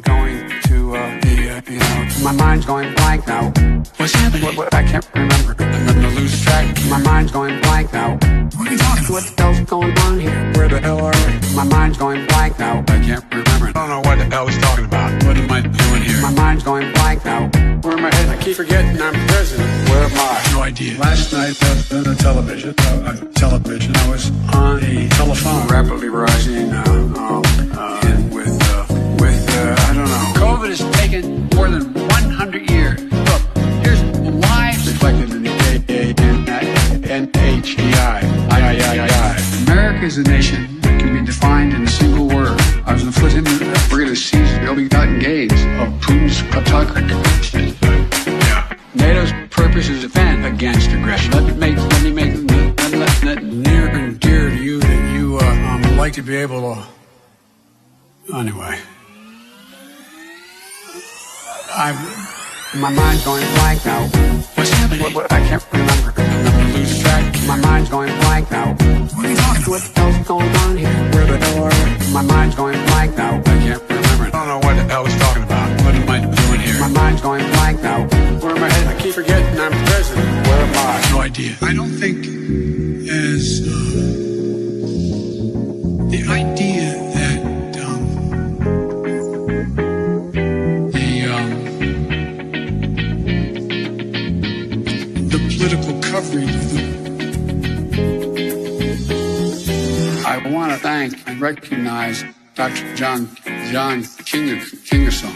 going to my mind's going blank now. What's happening? What I can't remember. I'm gonna lose track. My mind's going blank now. What are you talking about? What the hell's going on here? Where the hell are we? My mind's going blank now. I can't remember. I don't know what the hell he's talking about. What am I doing here? My mind's going blank now. Where am I headed? I keep forgetting I'm president. Where am I? No idea. Last night on the television, I was on a telephone rapidly rising and with I don't know. COVID has taken more than 100 years. Look, here's lives reflected in the NHEI. America is a nation that can be defined in a single word. I was on the foot in the we're going to seize the ill-begotten gains of Putin's kleptocracy. NATO's purpose is to defend against aggression. Let me make that near and dear to you that you like to be able to. Anyway. My mind's going blank now. What's happening? What I can't remember. I'm gonna lose track. My mind's going blank now. What are you talking about? What the hell's going on here? Where the hell are we? My mind's going blank now. I can't remember. I don't know what the hell he's talking about. What am I doing here? My mind's going blank now. Where am I headed? I keep forgetting I'm president. Where am I? No idea. I don't think as the idea that political coverage. I want to thank and recognize Dr. John Kingerson.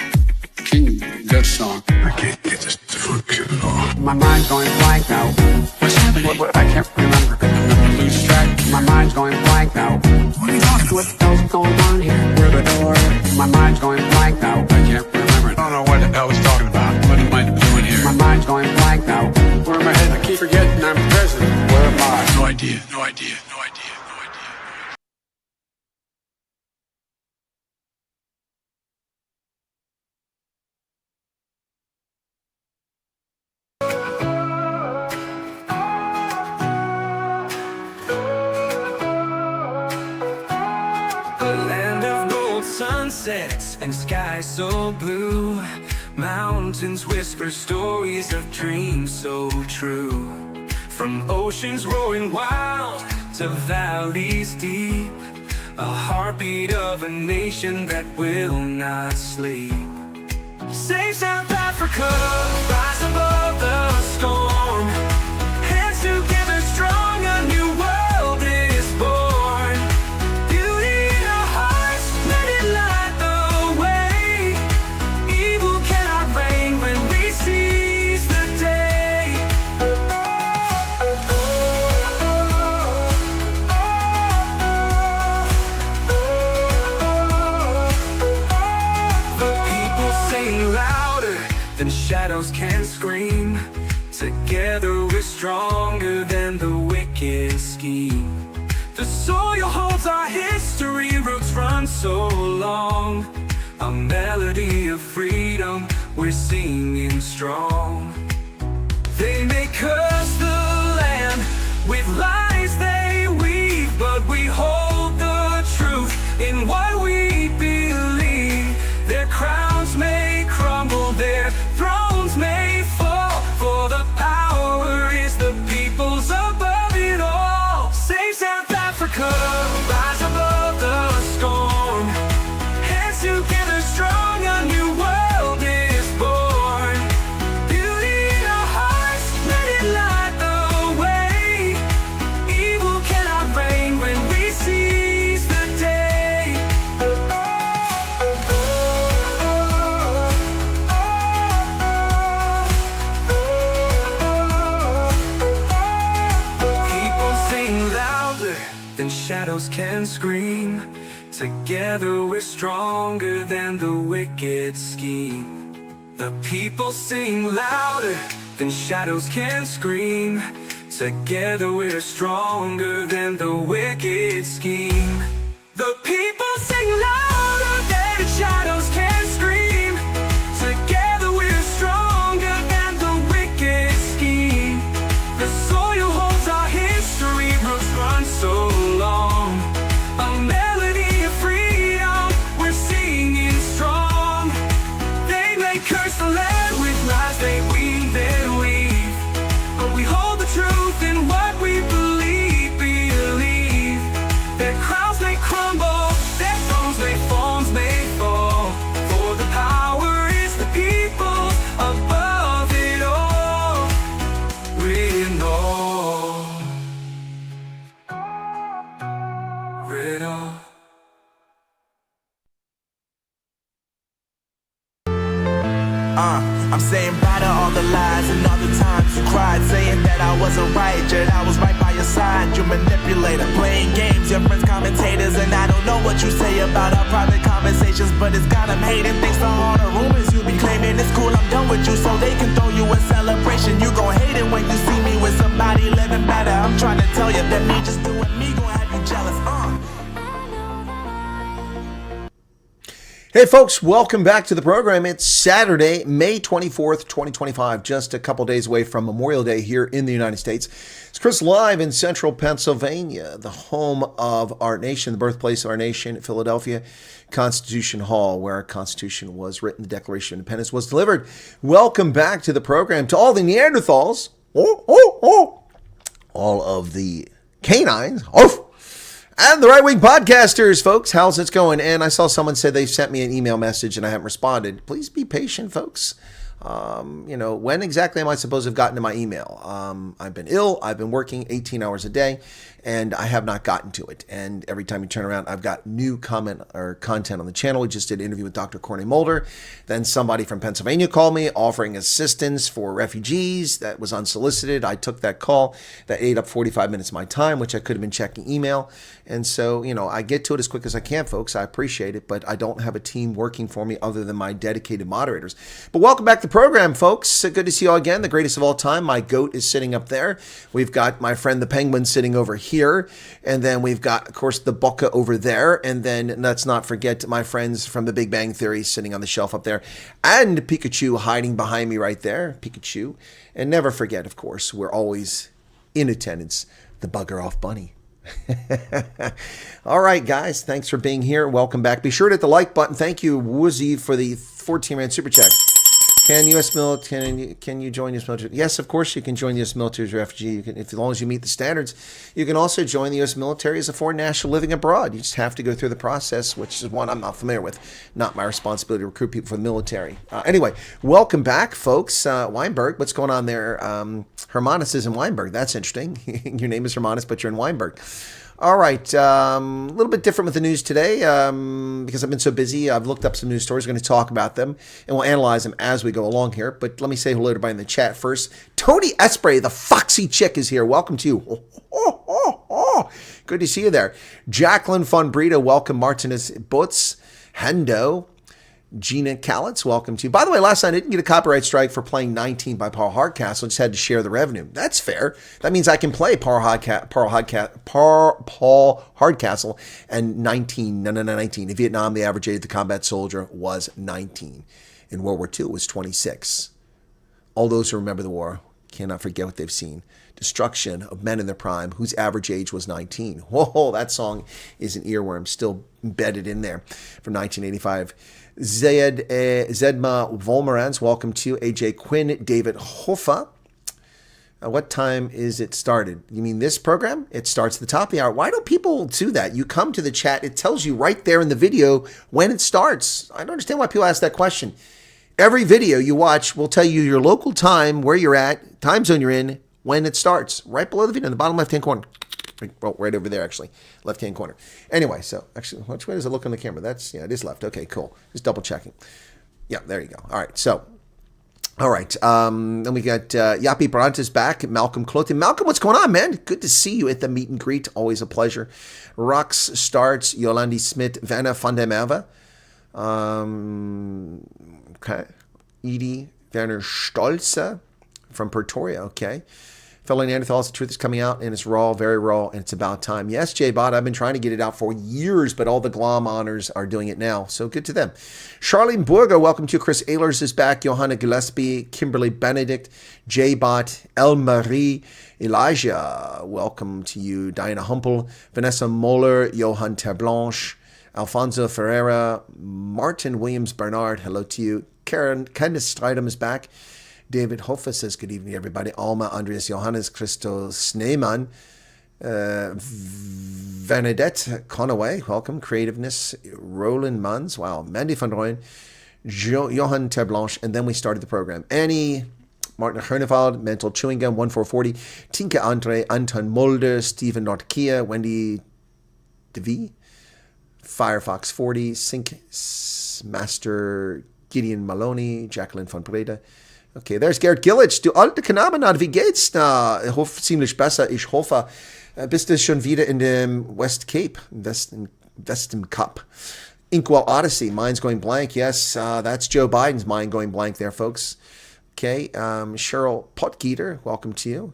That song. I can't get this to function at all. My mind's going blank now. What's happening? What I can't remember. I'm gonna lose track. My mind's going blank now. What are you talking about? What the hell's going on here? Where the hell are we? My mind's going blank now. I can't remember. I don't know what the hell he's talking about. What am I doing here? My mind's going blank now. Where am I headed? I keep forgetting I'm president. Where am I? No idea. No idea. No idea. Sunsets and skies so blue, mountains whisper stories of dreams so true. From oceans roaring wild to valleys deep, a heartbeat of a nation that will not sleep. Save South Africa, rise above the storm. Hands together strong, a new world is born. Beauty in our hearts, let it light the way. Evil cannot reign when we seize the day. The people sing louder than shadows can scream. Together we're stronger than the wicked scheme. The soil holds our history, roots run so long. A melody of freedom, we're singing strong. They may curse the land with lies they weave, but we hold the truth in what we believe. Their crowns may crumble, their thrones may fall, for the power is the people's above it all. Save South Africa, rise above the storm. Hands together strong, a new world is born. Beauty in our hearts, let it light the way. Evil cannot reign when we seize the day. People sing louder than shadows can scream. Together we're stronger than the wicked scheme. The people sing louder than shadows can scream. Together we're stronger than the wicked scheme. The people sing louder than shadows can scream. Together we're stronger than the wicked scheme. The soil holds our history, roots run so long. A melody of freedom, curse the land with lies they weave and weave. But we hold the truth in what we believe. Believe their crowns may crumble, their thrones may forms may fall. For the power is the people above it all. We know. Riddle. I'm saying bye to all the lies and all the times you cried, saying that I wasn't right, yet I was right by your side. You manipulator, playing games, your friends commentators, and I don't know what you say about our private conversations, but it's got them hating. Thanks to all the rumors you be claiming. It's cool, I'm done with you, so they can throw you a celebration. You gon' hate it when you see me with somebody living better. I'm trying to tell you that me just doing me gon' have you jealous. Hey folks, welcome back to the program. It's Saturday, May 24th, 2025, just a couple days away from Memorial Day here in the United States. It's Chris live in central Pennsylvania, the home of our nation, the birthplace of our nation, Philadelphia, Constitution Hall, where our Constitution was written, the Declaration of Independence was delivered. Welcome back to the program. To all the Neanderthals, all of the canines, and the right-wing podcasters, folks, how's it going? And I saw someone said they sent me an email message and I haven't responded. Please be patient, folks. When exactly am I supposed to have gotten to my email? I've been ill. I've been working 18 hours a day, and I have not gotten to it. And every time you turn around, I've got new content on the channel. We just did an interview with Dr. Corney Mulder. Then somebody from Pennsylvania called me offering assistance for refugees. That was unsolicited. I took that call. That ate up 45 minutes of my time, which I could have been checking email. And so, I get to it as quick as I can, folks. I appreciate it, but I don't have a team working for me other than my dedicated moderators. But welcome back to the program, folks. Good to see you all again. The greatest of all time. My goat is sitting up there. We've got my friend the penguin sitting over here. And then we've got, of course, the Bucka over there. And then let's not forget my friends from the Big Bang Theory sitting on the shelf up there. And Pikachu hiding behind me right there. Pikachu. And never forget, of course, we're always in attendance, the Bugger Off Bunny. All right, guys, thanks for being here. Welcome back. Be sure to hit the like button. Thank you, Woozy, for the 14-man super chat. Can U.S. military? Can you join U.S. military? Yes, of course you can join the U.S. military as a refugee. You can, as long as you meet the standards. You can also join the U.S. military as a foreign national living abroad. You just have to go through the process, which is one I'm not familiar with. Not my responsibility to recruit people for the military. Anyway, welcome back, folks. Weinberg, what's going on there? Hermanus is in Weinberg. That's interesting. Your name is Hermanus, but you're in Weinberg. All right, a little bit different with the news today because I've been so busy. I've looked up some news stories. We're going to talk about them, and we'll analyze them as we go along here. But let me say hello to everybody in the chat first. Tony Espray, the foxy chick, is here. Welcome to you. Good to see you there. Jacqueline von Brito, welcome. Martinez Butz, Hendo. Gina Callitz, welcome to you. By the way, last night I didn't get a copyright strike for playing 19 by Paul Hardcastle. I just had to share the revenue. That's fair. That means I can play Paul Hardcastle and 19. No, 19. In Vietnam, the average age of the combat soldier was 19. In World War II, it was 26. All those who remember the war cannot forget what they've seen. Destruction of men in their prime, whose average age was 19. Whoa, that song is an earworm, still embedded in there from 1985. Zedma Volmerans, welcome to you. AJ Quinn, David Hoffa. What time is it started? You mean this program? It starts at the top of the hour. Why don't people do that? You come to the chat, it tells you right there in the video when it starts. I don't understand why people ask that question. Every video you watch will tell you your local time, where you're at, time zone you're in, when it starts. Right below the video in the bottom left-hand corner. Well, right over there, actually. Left-hand corner. Anyway, so actually, which way does it look on the camera? That's, yeah, it is left. Okay, cool. Just double checking. Yeah, there you go. All right, so, all right. Then we got Yapi Brantes back. Malcolm Clothing. Malcolm, what's going on, man? Good to see you at the meet and greet. Always a pleasure. Rox starts. Yolandi Smith. Vanna Fandemava. Okay. Edie Werner Stolze from Pretoria. Okay. Fellow Neanderthals, the truth is coming out, and it's raw, very raw, and it's about time. Yes, J-Bot, I've been trying to get it out for years, but all the Glom honors are doing it now, so good to them. Charlene Burger, welcome to you. Chris Ehlers is back. Johanna Gillespie, Kimberly Benedict, J-Bot, El-Marie, Elijah, welcome to you. Diana Humpel, Vanessa Moller, Johan Terblanche, Alfonso Ferreira, Martin Williams Bernard, hello to you. Karen Candice Stridham is back. David Hoffa says, good evening, everybody. Alma, Andreas Johannes, Christo Schneemann, Bernadette Conaway, welcome. Creativeness, Roland Munns, wow. Mandy van Rooyen, Johan Terblanche, and then we started the program. Annie, Martin Hernevald, Mental Chewing Gum, 1440, Tinke Andre, Anton Mulder, Stephen Nordkia, Wendy DeVee, Firefox 40, Sync Master Gideon Maloney, Jacqueline von Breda. Okay, there's Gerd Gillich. Du alte Knabenat, wie geht's da? Ich hoffe ziemlich besser. Ich hoffe, bist du schon wieder in dem West Cape, Western Cup. Inkwell Odyssey, mine's going blank. Yes, that's Joe Biden's mind going blank there, folks. Okay, Cheryl Potgieter, welcome to you.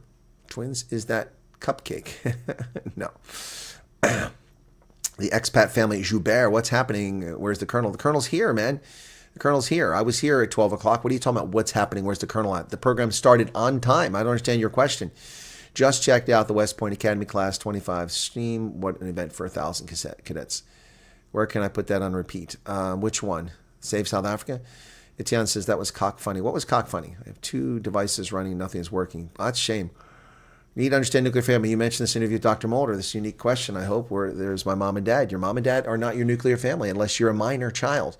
Twins, is that cupcake? No. The expat family, Joubert, what's happening? Where's the Colonel? The Colonel's here, man. The Colonel's here. I was here at 12 o'clock. What are you talking about? What's happening? Where's the Colonel at? The program started on time. I don't understand your question. Just checked out the West Point Academy Class 25 stream. What an event for 1,000 cadets. Where can I put that on repeat? Which one? Save South Africa? Etienne says that was cock funny. What was cock funny? I have 2 devices running. Nothing is working. That's a shame. You need to understand nuclear family. You mentioned this interview with Dr. Mulder, this unique question, I hope, where there's my mom and dad. Your mom and dad are not your nuclear family unless you're a minor child.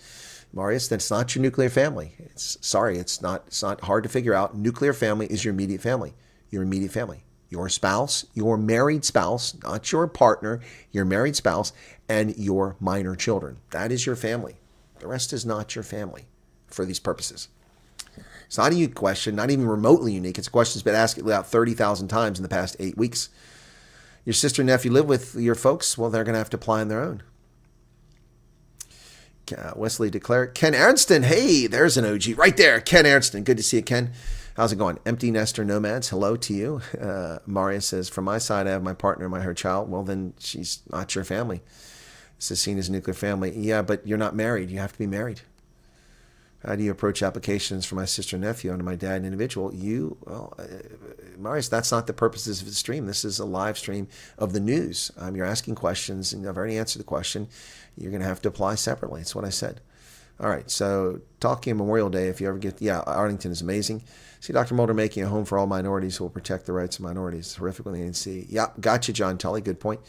Marius, that's not your nuclear family. It's not hard to figure out. Nuclear family is your immediate family. Your immediate family. Your spouse, your married spouse, not your partner, your married spouse, and your minor children. That is your family. The rest is not your family for these purposes. It's not a unique question, not even remotely unique. It's a question that's been asked about 30,000 times in the past 8 weeks. Your sister and nephew live with your folks? Well, they're going to have to apply on their own. Wesley declared. Ken Arnston, hey, there's an OG right there. Ken Arnston, good to see you, Ken. How's it going? Empty nester nomads, hello to you. Maria says, from my side, I have my partner and her child. Well, then she's not your family. This is seen as a nuclear family. Yeah, but you're not married. You have to be married. How do you approach applications for my sister and nephew and my dad and individual? Marius, that's not the purposes of the stream. This is a live stream of the news. You're asking questions, and I've already answered the question. You're going to have to apply separately. That's what I said. All right, so talking Memorial Day, if you ever get, Arlington is amazing. See Dr. Mulder making a home for all minorities who will protect the rights of minorities. Horrific when the ANC. Yeah, gotcha, John Tully. Good point.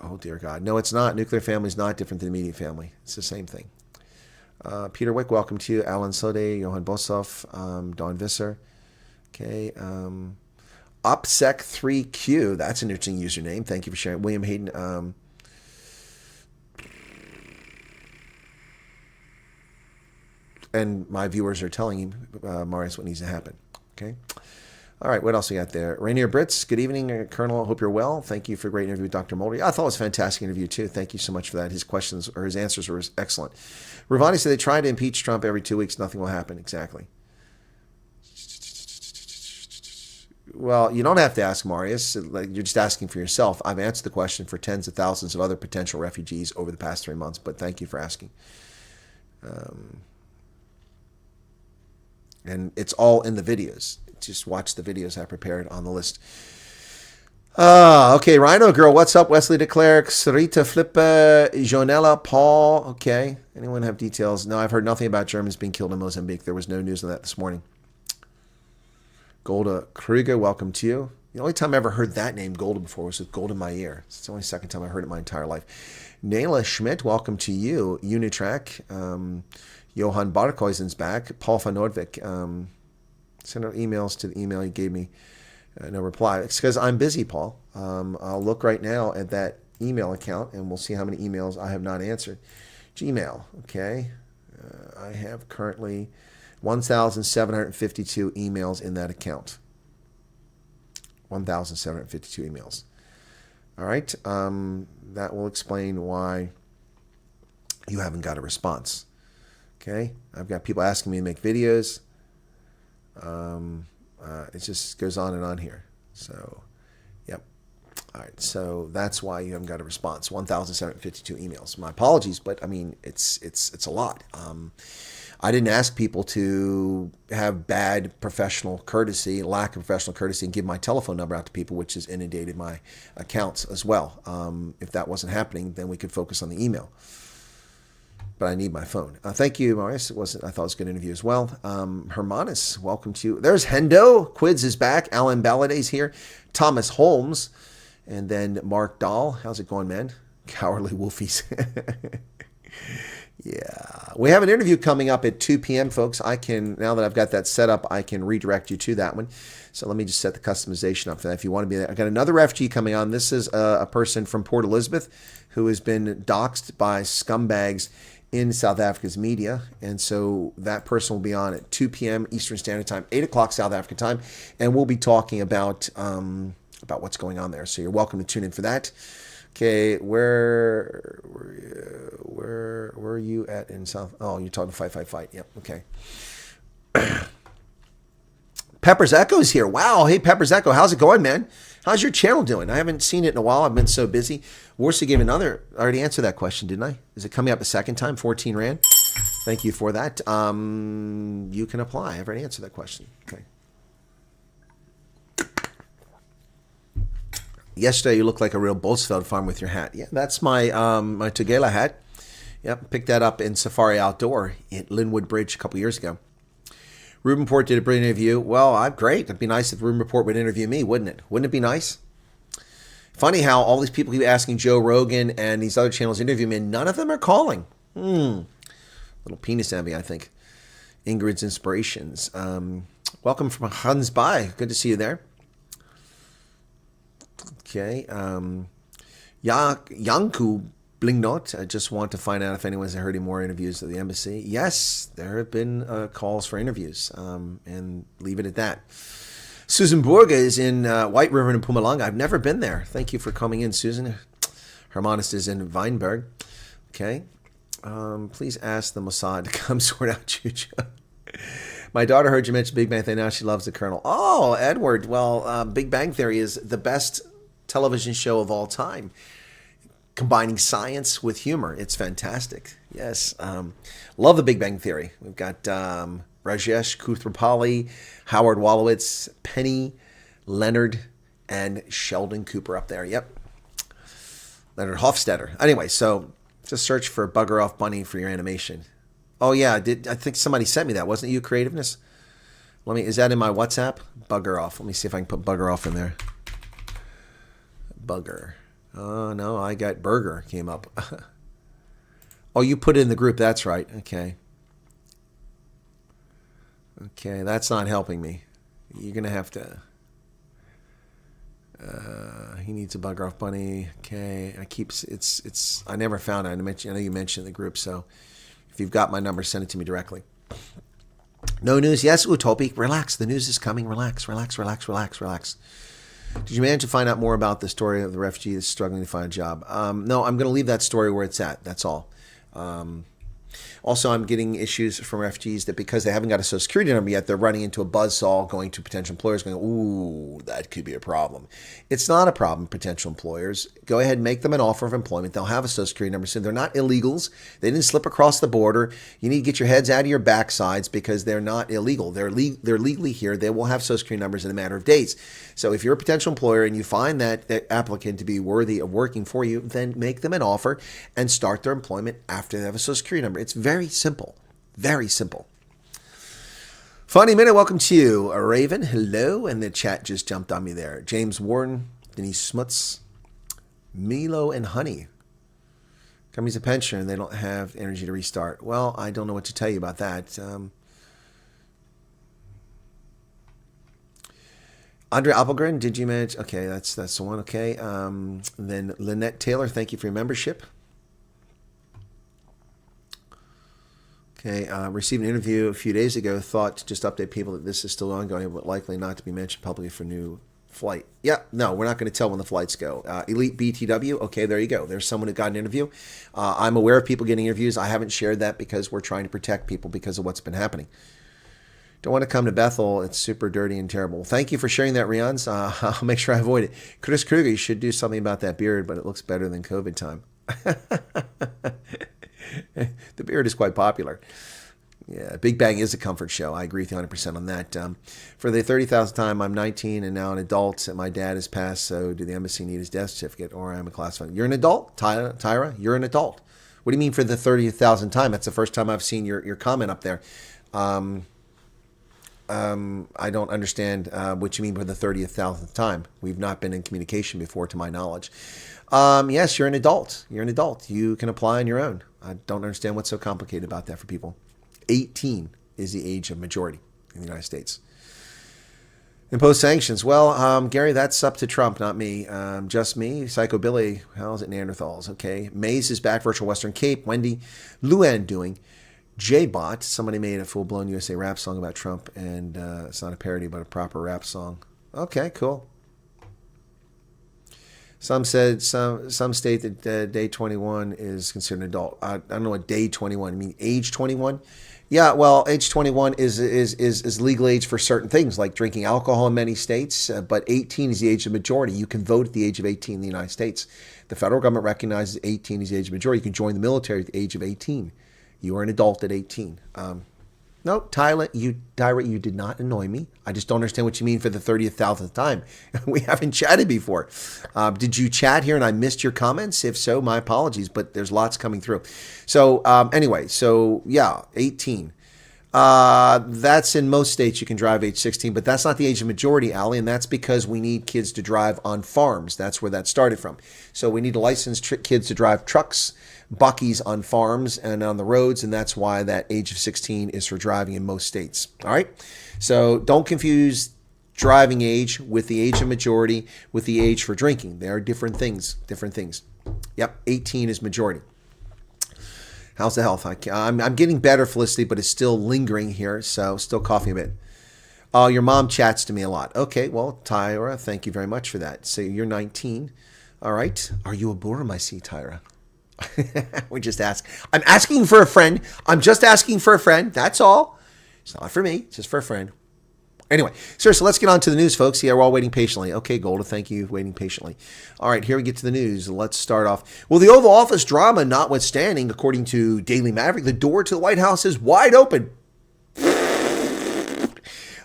Oh, dear God. No, it's not. Nuclear family is not different than immediate family. It's the same thing. Peter Wick, welcome to you. Alan Sode, Johan Bossoff, Don Visser. Okay. OPSEC3Q. That's an interesting username. Thank you for sharing. William Hayden. And my viewers are telling him, Marius, what needs to happen. Okay. All right, what else we got there? Rainier Brits, good evening, Colonel. Hope you're well. Thank you for a great interview with Dr. Mulder. I thought it was a fantastic interview, too. Thank you so much for that. His questions or his answers were excellent. Ravani said they try to impeach Trump every 2 weeks. Nothing will happen. Exactly. Well, you don't have to ask Marius. You're just asking for yourself. I've answered the question for tens of thousands of other potential refugees over the past 3 months, but thank you for asking. And it's all in the videos. Just watch the videos I prepared on the list. Okay, Rhino Girl, what's up? Wesley DeClerc, Sarita Flippa, Jonella, Paul. Okay, anyone have details? No, I've heard nothing about Germans being killed in Mozambique. There was no news on that this morning. Golda Kruger, welcome to you. The only time I ever heard that name, Golda, before was with Gold in My Ear. It's the only second time I heard it in my entire life. Nayla Schmidt, welcome to you. Unitrack. Johan Barkhuizen's back. Paul van Nordvik. Send out emails to the email you gave me. No reply. It's because I'm busy, Paul. I'll look right now at that email account, and we'll see how many emails I have not answered. Gmail, okay. I have currently 1,752 emails in that account. 1,752 emails. All right. That will explain why you haven't got a response. Okay. I've got people asking me to make videos. It just goes on and on here. So, yep. All right. So that's why you haven't got a response. 1,752 emails. My apologies, but I mean, it's a lot. I didn't ask people to have bad professional courtesy, lack of professional courtesy, and give my telephone number out to people, which has inundated my accounts as well. If that wasn't happening, then we could focus on the email. but I need my phone. Thank you, Marius. I thought it was a good interview as well. Hermanus, welcome to you. There's Hendo. Quids is back. Alan Balladay's here. Thomas Holmes. And then Mark Dahl. How's it going, man? Cowardly Wolfies. Yeah. We have an interview coming up at 2 p.m., folks. Now that I've got that set up, I can redirect you to that one. So let me just set the customization up for that if you want to be there. I got another refugee coming on. This is a person from Port Elizabeth who has been doxxed by scumbags in South Africa's media. And so that person will be on at 2 p.m. Eastern Standard Time, 8 o'clock South African time. And we'll be talking about what's going on there. So you're welcome to tune in for that. Okay, where are you at in South? Oh, you're talking fight. Yep, okay. Pepper's Echo's here. Wow, hey, Pepper's Echo, how's it going, man? How's your channel doing? I haven't seen it in a while. I've been so busy. Warsi gave I already answered that question, didn't I? Is it coming up a second time? 14 Rand. Thank you for that. You can apply. I've already answered that question. Okay. Yesterday, you looked like a real Bolsfeld farm with your hat. Yeah, that's my my Tugela hat. Yep, picked that up in Safari Outdoor at Linwood Bridge a couple years ago. Ruben Report did a brilliant interview. Well, I'm great. It'd be nice if Ruben Report would interview me, wouldn't it? Wouldn't it be nice? Funny how all these people keep asking Joe Rogan and these other channels to interview me, and none of them are calling. Little penis envy, I think. Ingrid's Inspirations. Welcome from Hans Bai. Good to see you there. Okay. Yanku Blingnot. I just want to find out if anyone's heard any more interviews at the embassy. Yes, there have been calls for interviews, and leave it at that. Susan Borga is in White River in Mpumalanga. I've never been there. Thank you for coming in, Susan. Hermanus is in Weinberg. Okay. Please ask the Mossad to come sort out Juju. My daughter heard you mention Big Bang Theory. Now she loves the Colonel. Oh, Edward. Well, Big Bang Theory is the best television show of all time, combining science with humor. It's fantastic. Yes. Love the Big Bang Theory. We've got Rajesh Kuthrapali, Howard Wolowitz, Penny, Leonard, and Sheldon Cooper up there. Yep. Leonard Hofstadter. Anyway, so just search for Bugger Off Bunny for your animation. Oh, yeah. I think somebody sent me that. Wasn't it you, Creativeness? Is that in my WhatsApp? Bugger Off. Let me see if I can put Bugger Off in there. Bugger. Oh, no, I got Burger came up. Oh, you put it in the group. That's right. Okay. Okay, that's not helping me. You're going to have to... he needs a Bugger Off Bunny. Okay, I never found it. I know you mentioned in the group, so if you've got my number, send it to me directly. No news. Yes, Utopic. Relax. The news is coming. Relax. Did you manage to find out more about the story of the refugee that's struggling to find a job? No, I'm going to leave that story where it's at. That's all. Also, I'm getting issues from refugees that because they haven't got a Social Security number yet, they're running into a buzzsaw going to potential employers going, ooh, that could be a problem. It's not a problem, potential employers. Go ahead and make them an offer of employment. They'll have a Social Security number soon. They're not illegals. They didn't slip across the border. You need to get your heads out of your backsides because they're not illegal. They're legally here. They will have Social Security numbers in a matter of days. So if you're a potential employer and you find that applicant to be worthy of working for you, then make them an offer and start their employment after they have a Social Security number. It's very simple. Very simple. Funny Minute, welcome to you. Raven, hello. And the chat just jumped on me there. James Warren, Denise Smuts, Milo and Honey. Company's a pensioner and they don't have energy to restart. Well, I don't know what to tell you about that. Andre Appelgren, did you manage? Okay, that's the one. Okay. Then Lynette Taylor, thank you for your membership. Okay, received an interview a few days ago. Thought to just update people that this is still ongoing, but likely not to be mentioned publicly for new flight. Yeah, no, we're not going to tell when the flights go. Elite BTW, okay, there you go. There's someone who got an interview. I'm aware of people getting interviews. I haven't shared that because we're trying to protect people because of what's been happening. Don't want to come to Bethel. It's super dirty and terrible. Thank you for sharing that, Rians. I'll make sure I avoid it. Chris Kruger, you should do something about that beard, but it looks better than COVID time. The beard is quite popular. Yeah, Big Bang is a comfort show. I agree with you 100% on that. For the 30,000th time, I'm 19 and now an adult, and my dad has passed, so do the embassy need his death certificate, or I'm a classified? You're an adult, Tyra? You're an adult. What do you mean for the 30,000th time? That's the first time I've seen your comment up there. I don't understand what you mean by the 30,000th time. We've not been in communication before, to my knowledge. Yes, you're an adult. You're an adult. You can apply on your own. I don't understand what's so complicated about that for people. 18 is the age of majority in the United States. Impose sanctions. Well, Gary, that's up to Trump, not me. Just me. Psycho Billy. How is it Neanderthals? Okay. Maze is back. Virtual Western Cape. Wendy. Luann doing. J-Bot. Somebody made a full-blown USA rap song about Trump, and it's not a parody, but a proper rap song. Okay, cool. Some state that day 21 is considered an adult. I don't know what day 21. I mean age 21? Yeah, well, age 21 is legal age for certain things, like drinking alcohol in many states, but 18 is the age of majority. You can vote at the age of 18 in the United States. The federal government recognizes 18 as the age of majority. You can join the military at the age of 18. You are an adult at 18. No, Tyra, you did not annoy me. I just don't understand what you mean for the 30,000th time. We haven't chatted before. Did you chat here and I missed your comments? If so, my apologies, but there's lots coming through. So anyway, so yeah, 18. That's in most states you can drive age 16, but that's not the age of majority, Allie, and that's because we need kids to drive on farms. That's where that started from. So we need to license kids to drive trucks, buckies on farms and on the roads, and that's why that age of 16 is for driving in most states. All right? So don't confuse driving age with the age of majority with the age for drinking. They are different things. Yep, 18 is majority. How's the health? I'm getting better, Felicity, but it's still lingering here, so still coughing a bit. Oh, your mom chats to me a lot. Okay, well, Tyra, thank you very much for that. So you're 19. All right. Are you a Borum, I see, Tyra? We just ask. I'm asking for a friend. I'm just asking for a friend. That's all. It's not for me. It's just for a friend. Anyway, seriously, let's get on to the news, folks. Yeah, we're all waiting patiently. Okay, Golda, thank you for waiting patiently. All right, here we get to the news. Let's start off. Well, the Oval Office drama notwithstanding, according to Daily Maverick, the door to the White House is wide open.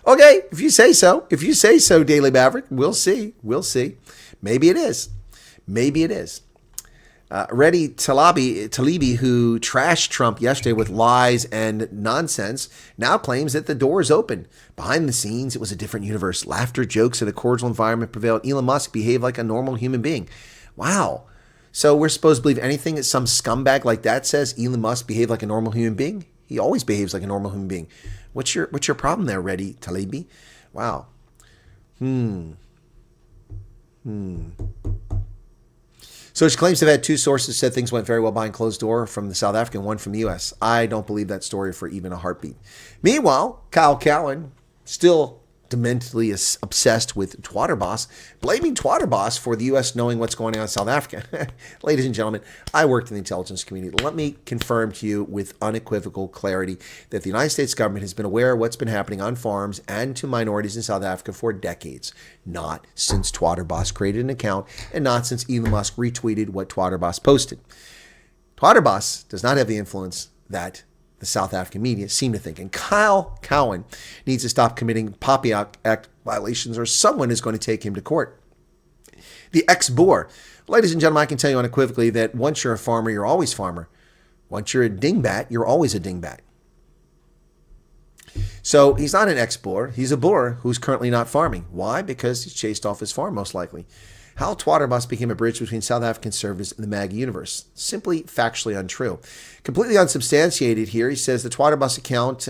Okay, if you say so. If you say so, Daily Maverick, we'll see. We'll see. Maybe it is. Maybe it is. Reddy Talibi, who trashed Trump yesterday with lies and nonsense, now claims that the door is open. Behind the scenes, it was a different universe. Laughter, jokes, and a cordial environment prevailed. Elon Musk behaved like a normal human being. Wow. So we're supposed to believe anything that some scumbag like that says? Elon Musk behaved like a normal human being? He always behaves like a normal human being. What's your problem there, Reddy Talibi? Wow. So she claims to have had two sources said things went very well behind closed door from the South African, one from the U.S. I don't believe that story for even a heartbeat. Meanwhile, Kyle Cowan, still dementedly obsessed with Twatterboss, blaming Twatterboss for the U.S. knowing what's going on in South Africa. Ladies and gentlemen, I worked in the intelligence community. Let me confirm to you with unequivocal clarity that the United States government has been aware of what's been happening on farms and to minorities in South Africa for decades. Not since Twatterboss created an account and not since Elon Musk retweeted what Twatterboss posted. Twatterboss does not have the influence that the South African media seem to think. And Kyle Cowan needs to stop committing Poppy Act violations or someone is going to take him to court. The ex-boar. Ladies and gentlemen, I can tell you unequivocally that once you're a farmer, you're always farmer. Once you're a dingbat, you're always a dingbat. So he's not an ex-boar. He's a boar who's currently not farming. Why? Because he's chased off his farm, most likely. How Twatterboss became a bridge between South African conservatives and the MAGA universe. Simply factually untrue. Completely unsubstantiated here. He says the Twatterboss account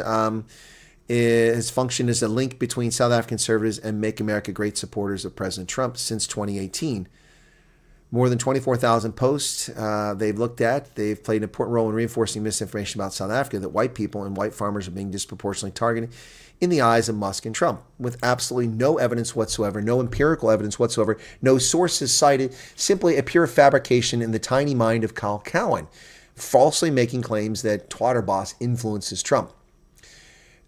has functioned as a link between South African conservatives and Make America Great supporters of President Trump since 2018. More than 24,000 posts they've looked at. They've played an important role in reinforcing misinformation about South Africa, that white people and white farmers are being disproportionately targeted in the eyes of Musk and Trump, with absolutely no evidence whatsoever, no empirical evidence whatsoever, no sources cited, simply a pure fabrication in the tiny mind of Kyle Cowan, falsely making claims that Twatterboss influences Trump.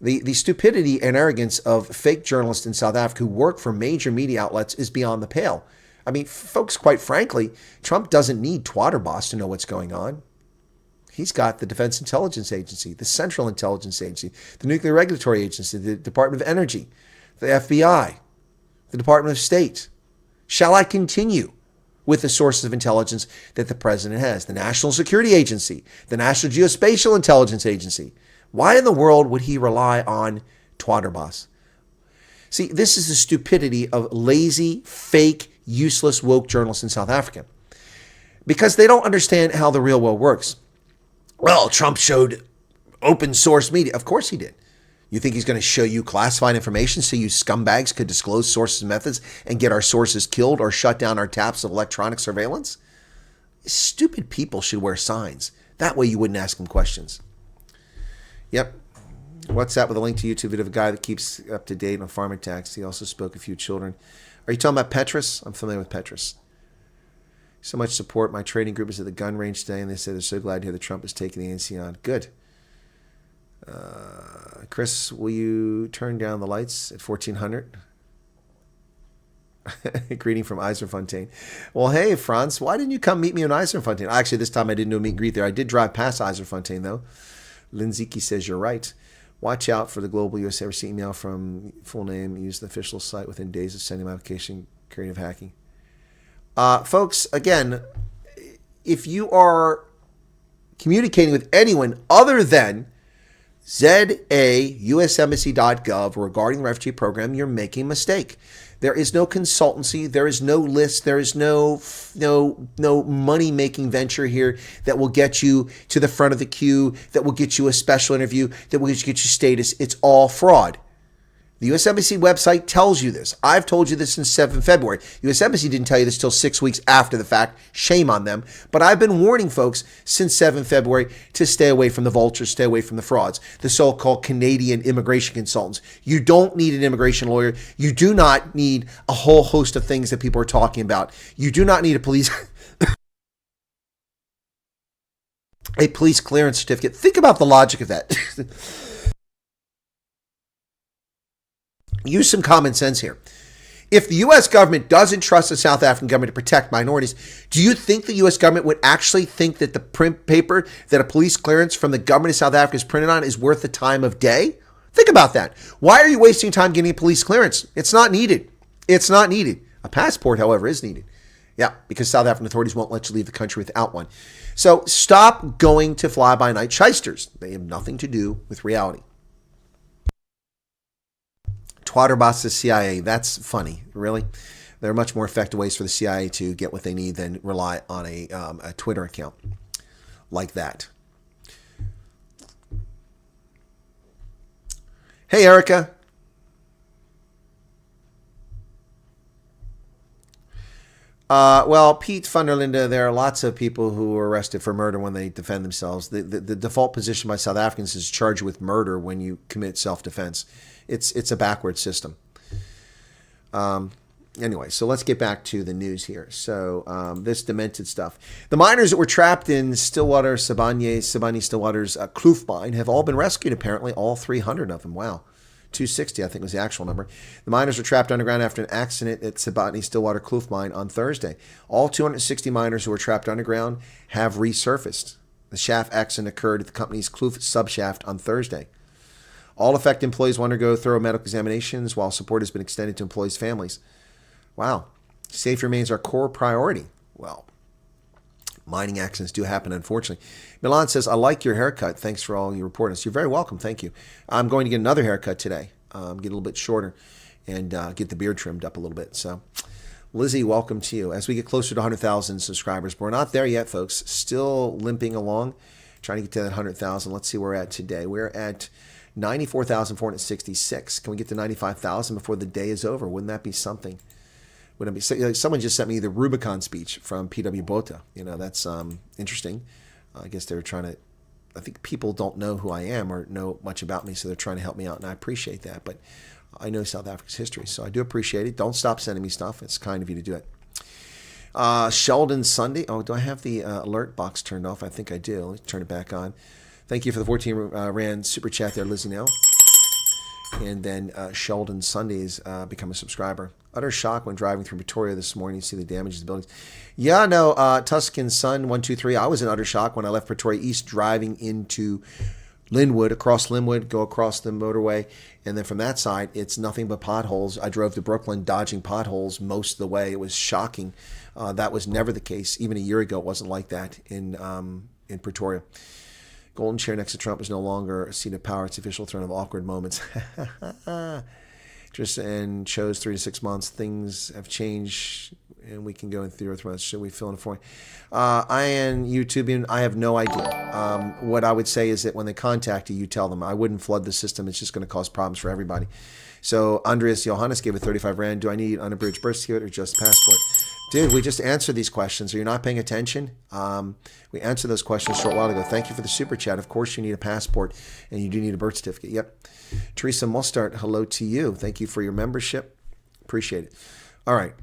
The stupidity and arrogance of fake journalists in South Africa who work for major media outlets is beyond the pale. I mean, folks, quite frankly, Trump doesn't need Twatterboss to know what's going on. He's got the Defense Intelligence Agency, the Central Intelligence Agency, the Nuclear Regulatory Agency, the Department of Energy, the FBI, the Department of State. Shall I continue? with the sources of intelligence that the president has. The National Security Agency, the National Geospatial Intelligence Agency. Why in the world would he rely on Twatterboss? See, this is the stupidity of lazy, fake, useless, woke journalists in South Africa. Because they don't understand how the real world works. Well, Trump showed open source media. Of course he did. You think he's going to show you classified information so you scumbags could disclose sources and methods and get our sources killed or shut down our taps of electronic surveillance? Stupid people should wear signs. That way you wouldn't ask them questions. Yep. What's that with a link to YouTube video of a guy that keeps up to date on farming tax? He also spoke a few children. Are you talking about Petrus? I'm familiar with Petrus. So much support. My trading group is at the gun range today, and they say they're so glad to hear that Trump is taking the ANC on. Good. Chris, will you turn down the lights at 1400? Greeting from Eiserfontein. Well, hey, Franz, why didn't you come meet me in Eiserfontein? Actually, this time I didn't do a meet and greet there. I did drive past Eiserfontein, though. Linziki says you're right. Watch out for the global USA receipt email from full name. Use the official site within days of sending my application. Creative hacking. Folks, again, if you are communicating with anyone other than zaUSembassy.gov regarding the refugee program, you're making a mistake. There is no consultancy. There is no list. There is no money-making venture here that will get you to the front of the queue, that will get you a special interview, that will get you status. It's all fraud. The U.S. Embassy website tells you this. I've told you this since 7 February. U.S. Embassy didn't tell you this till 6 weeks after the fact. Shame on them. But I've been warning folks since 7 February to stay away from the vultures, stay away from the frauds, the so-called Canadian immigration consultants. You don't need an immigration lawyer. You do not need a whole host of things that people are talking about. You do not need a police clearance certificate. Think about the logic of that. Use some common sense here. If the U.S. government doesn't trust the South African government to protect minorities, do you think the U.S. government would actually think that the print paper that a police clearance from the government of South Africa is printed on is worth the time of day? Think about that. Why are you wasting time getting a police clearance? It's not needed. It's not needed. A passport, however, is needed. Yeah, because South African authorities won't let you leave the country without one. So stop going to fly-by-night shysters. They have nothing to do with reality. Twatterboss the CIA. That's funny. Really? There are much more effective ways for the CIA to get what they need than rely on a Twitter account like that. Hey, Erica. Well, Pete van der Linde, there are lots of people who are arrested for murder when they defend themselves. The default position by South Africans is charged with murder when you commit self-defense. It's a backward system. Anyway, so let's get back to the news here. So this demented stuff. The miners that were trapped in Stillwater, Sibanye Stillwater's Kloof mine have all been rescued, apparently, all 300 of them. Wow. 260, I think, was the actual number. The miners were trapped underground after an accident at Sibanye Stillwater Kloof mine on Thursday. All 260 miners who were trapped underground have resurfaced. The shaft accident occurred at the company's Kloof subshaft on Thursday. All affected employees will undergo thorough medical examinations while support has been extended to employees' families. Wow. Safety remains our core priority. Well, mining accidents do happen, unfortunately. Milan says, I like your haircut. Thanks for all you report us. You're very welcome. Thank you. I'm going to get another haircut today. Get a little bit shorter and get the beard trimmed up a little bit. So, Lizzie, welcome to you. As we get closer to 100,000 subscribers, but we're not there yet, folks. Still limping along, trying to get to that 100,000. Let's see where we're at today. We're at 94,466. Can we get to 95,000 before the day is over? Wouldn't that be something? Wouldn't it be? Someone just sent me the Rubicon speech from P.W. Botha. You know, that's interesting. I guess they were trying to. I think people don't know who I am or know much about me, so they're trying to help me out, and I appreciate that. But I know South Africa's history, so I do appreciate it. Don't stop sending me stuff. It's kind of you to do it. Sheldon Sunday. Oh, do I have the alert box turned off? I think I do. Let's turn it back on. Thank you for the 14 Rand super chat there, Lizzie Nell. And then Sheldon Sundays become a subscriber. Utter shock when driving through Pretoria this morning to see the damage to the buildings. Yeah, no, Tuscan Sun 123. I was in utter shock when I left Pretoria East driving into Linwood, across Linwood, go across the motorway, and then from that side, it's nothing but potholes. I drove to Brooklyn dodging potholes most of the way. It was shocking. That was never the case. Even a year ago, it wasn't like that in Pretoria. Golden chair next to Trump is no longer a seat of power. It's the official throne of awkward moments. Just and chose 3 to 6 months. Things have changed, and we can go in theory threads. Should we fill in for you? I am YouTubing. I have no idea. What I would say is that when they contact you, you tell them. I wouldn't flood the system. It's just going to cause problems for everybody. So Andreas Johannes gave it 35 Rand. Do I need unabridged birth certificate or just passport? Dude, we just answered these questions. Are you not paying attention? We answered those questions a short while ago. Thank you for the super chat. Of course, you need a passport, and you do need a birth certificate. Yep. Teresa Mostart, hello to you. Thank you for your membership. Appreciate it. All right.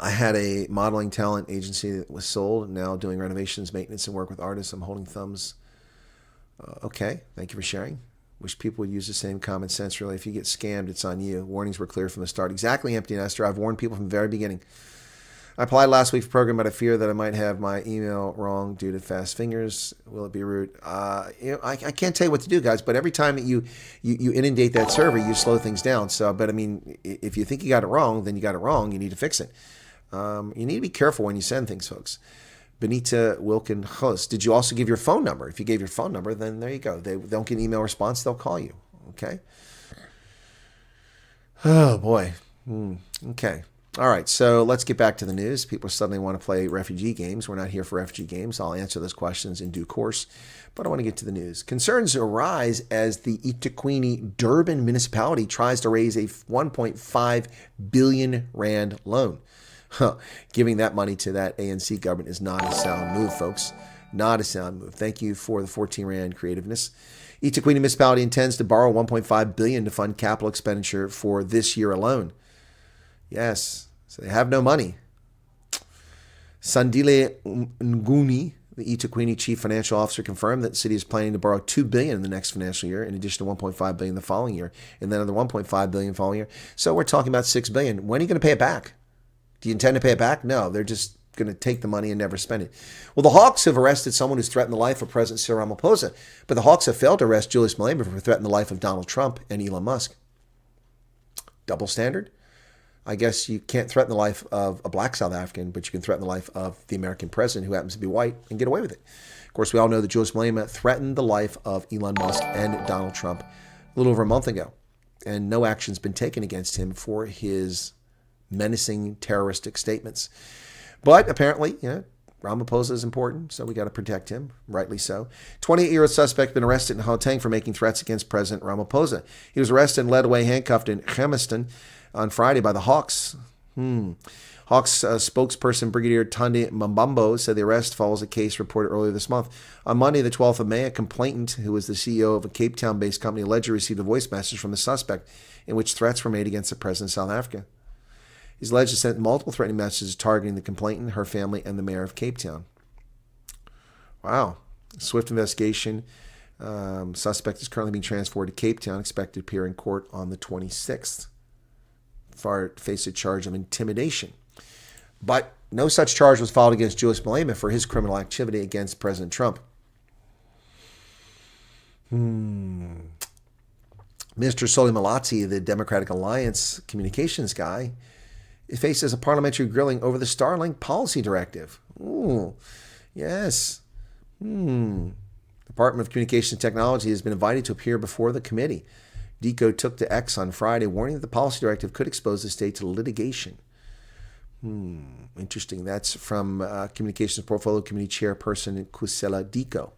I had a modeling talent agency that was sold, now doing renovations, maintenance, and work with artists. I'm holding thumbs. Okay. Thank you for sharing. Wish people would use the same common sense, really. If you get scammed, it's on you. Warnings were clear from the start. Exactly, Empty Nester. I've warned people from the very beginning. I applied last week's program, but I fear that I might have my email wrong due to fast fingers. Will it be rude? I can't tell you what to do, guys, but every time that you inundate that server, you slow things down. So, but I mean, if you think you got it wrong, then you got it wrong. You need to fix it. You need to be careful when you send things, folks. Benita Wilkin host. Did you also give your phone number? If you gave your phone number, then there you go. They don't get an email response. They'll call you. Okay. Oh, boy. Okay. All right. So let's get back to the news. People suddenly want to play refugee games. We're not here for refugee games. I'll answer those questions in due course. But I want to get to the news. Concerns arise as the eThekwini Durban municipality tries to raise a 1.5 billion Rand loan. Giving that money to that ANC government is not a sound move, folks. Not a sound move. Thank you for the 14 Rand creativeness. eThekwini municipality intends to borrow 1.5 billion to fund capital expenditure for this year alone. Yes, so they have no money. Sandile Nguni, the eThekwini chief financial officer, confirmed that the city is planning to borrow 2 billion in the next financial year, in addition to 1.5 billion the following year, and then another 1.5 billion the following year. So we're talking about 6 billion. When are you going to pay it back? Do you intend to pay it back? No, they're just going to take the money and never spend it. Well, the Hawks have arrested someone who's threatened the life of President Cyril Ramaphosa, but the Hawks have failed to arrest Julius Malema for threatening the life of Donald Trump and Elon Musk. Double standard? I guess you can't threaten the life of a black South African, but you can threaten the life of the American president who happens to be white and get away with it. Of course, we all know that Julius Malema threatened the life of Elon Musk and Donald Trump a little over a month ago, and no action's been taken against him for his menacing terroristic statements. But apparently, Ramaphosa is important, so we got to protect him, rightly so. 28-year-old suspect been arrested in Gauteng for making threats against President Ramaphosa. He was arrested and led away handcuffed in Germiston on Friday by the Hawks. Hawks spokesperson Brigadier Tande Mambambo said the arrest follows a case reported earlier this month. On Monday, the 12th of May, a complainant who was the CEO of a Cape Town-based company allegedly received a voice message from the suspect in which threats were made against the president of South Africa. He's alleged to send multiple threatening messages targeting the complainant, her family, and the mayor of Cape Town. Wow. Swift investigation. Suspect is currently being transferred to Cape Town, expected to appear in court on the 26th. Face a charge of intimidation. But no such charge was filed against Julius Malema for his criminal activity against President Trump. Mr. Soli Malati, the Democratic Alliance communications guy, faces a parliamentary grilling over the Starlink policy directive. Ooh, yes. Department of Communications and Technology has been invited to appear before the committee. DECO took to X on Friday, warning that the policy directive could expose the state to litigation. Interesting. That's from Communications Portfolio Committee Chairperson Kusela DECO.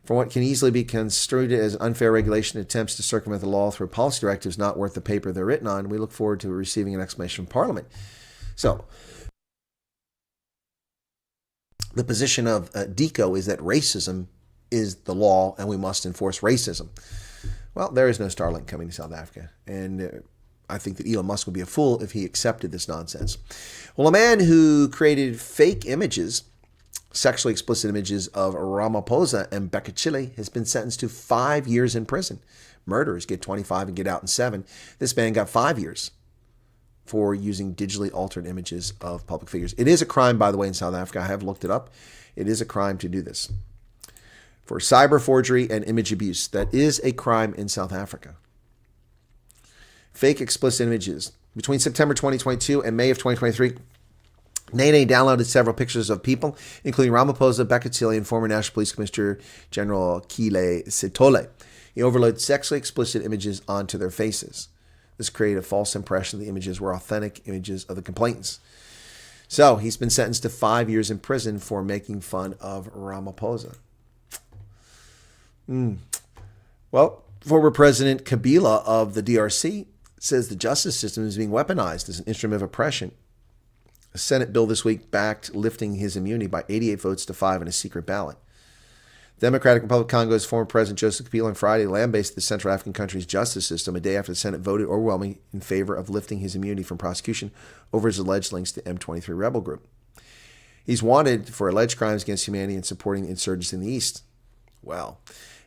For what can easily be construed as unfair regulation attempts to circumvent the law through policy directives not worth the paper they're written on, we look forward to receiving an explanation from Parliament. So, the position of DECO is that racism is the law and we must enforce racism. Well, there is no Starlink coming to South Africa, and I think that Elon Musk would be a fool if he accepted this nonsense. Well, a man who created fake images, sexually explicit images of Ramaphosa and Bekachile, has been sentenced to 5 years in prison. Murderers get 25 and get out in 7. This man got 5 years for using digitally altered images of public figures. It is a crime, by the way, in South Africa. I have looked it up. It is a crime to do this. for cyber forgery and image abuse. That is a crime in South Africa. Fake explicit images. Between September 2022 and May of 2023, Nene downloaded several pictures of people, including Ramaphosa, Bekatili, and former National Police Commissioner General Kile Sitole. He overloaded sexually explicit images onto their faces. This created a false impression the images were authentic images of the complainants. So he's been sentenced to 5 years in prison for making fun of Ramaphosa. Well, former President Kabila of the DRC says the justice system is being weaponized as an instrument of oppression. A Senate bill this week backed lifting his immunity by 88 votes to 5 in a secret ballot. Democratic Republic of Congo's former President Joseph Kabila on Friday lambasted the Central African country's justice system a day after the Senate voted overwhelmingly in favor of lifting his immunity from prosecution over his alleged links to M23 rebel group. He's wanted for alleged crimes against humanity and supporting the insurgents in the East. Well,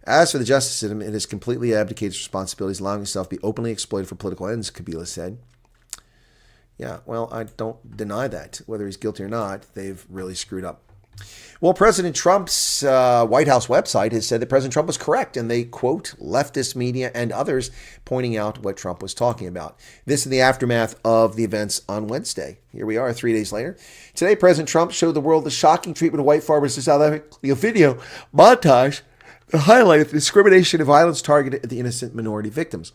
as for the justice system, it has completely abdicated its responsibilities, allowing itself to be openly exploited for political ends, Kabila said. Yeah, well, I don't deny that. Whether he's guilty or not, they've really screwed up. Well, President Trump's White House website has said that President Trump was correct, and they quote leftist media and others pointing out what Trump was talking about. This in the aftermath of the events on Wednesday. Here we are 3 days later. Today, President Trump showed the world the shocking treatment of white farmers in South Africa. A video montage that highlighted the discrimination and violence targeted at the innocent minority victims.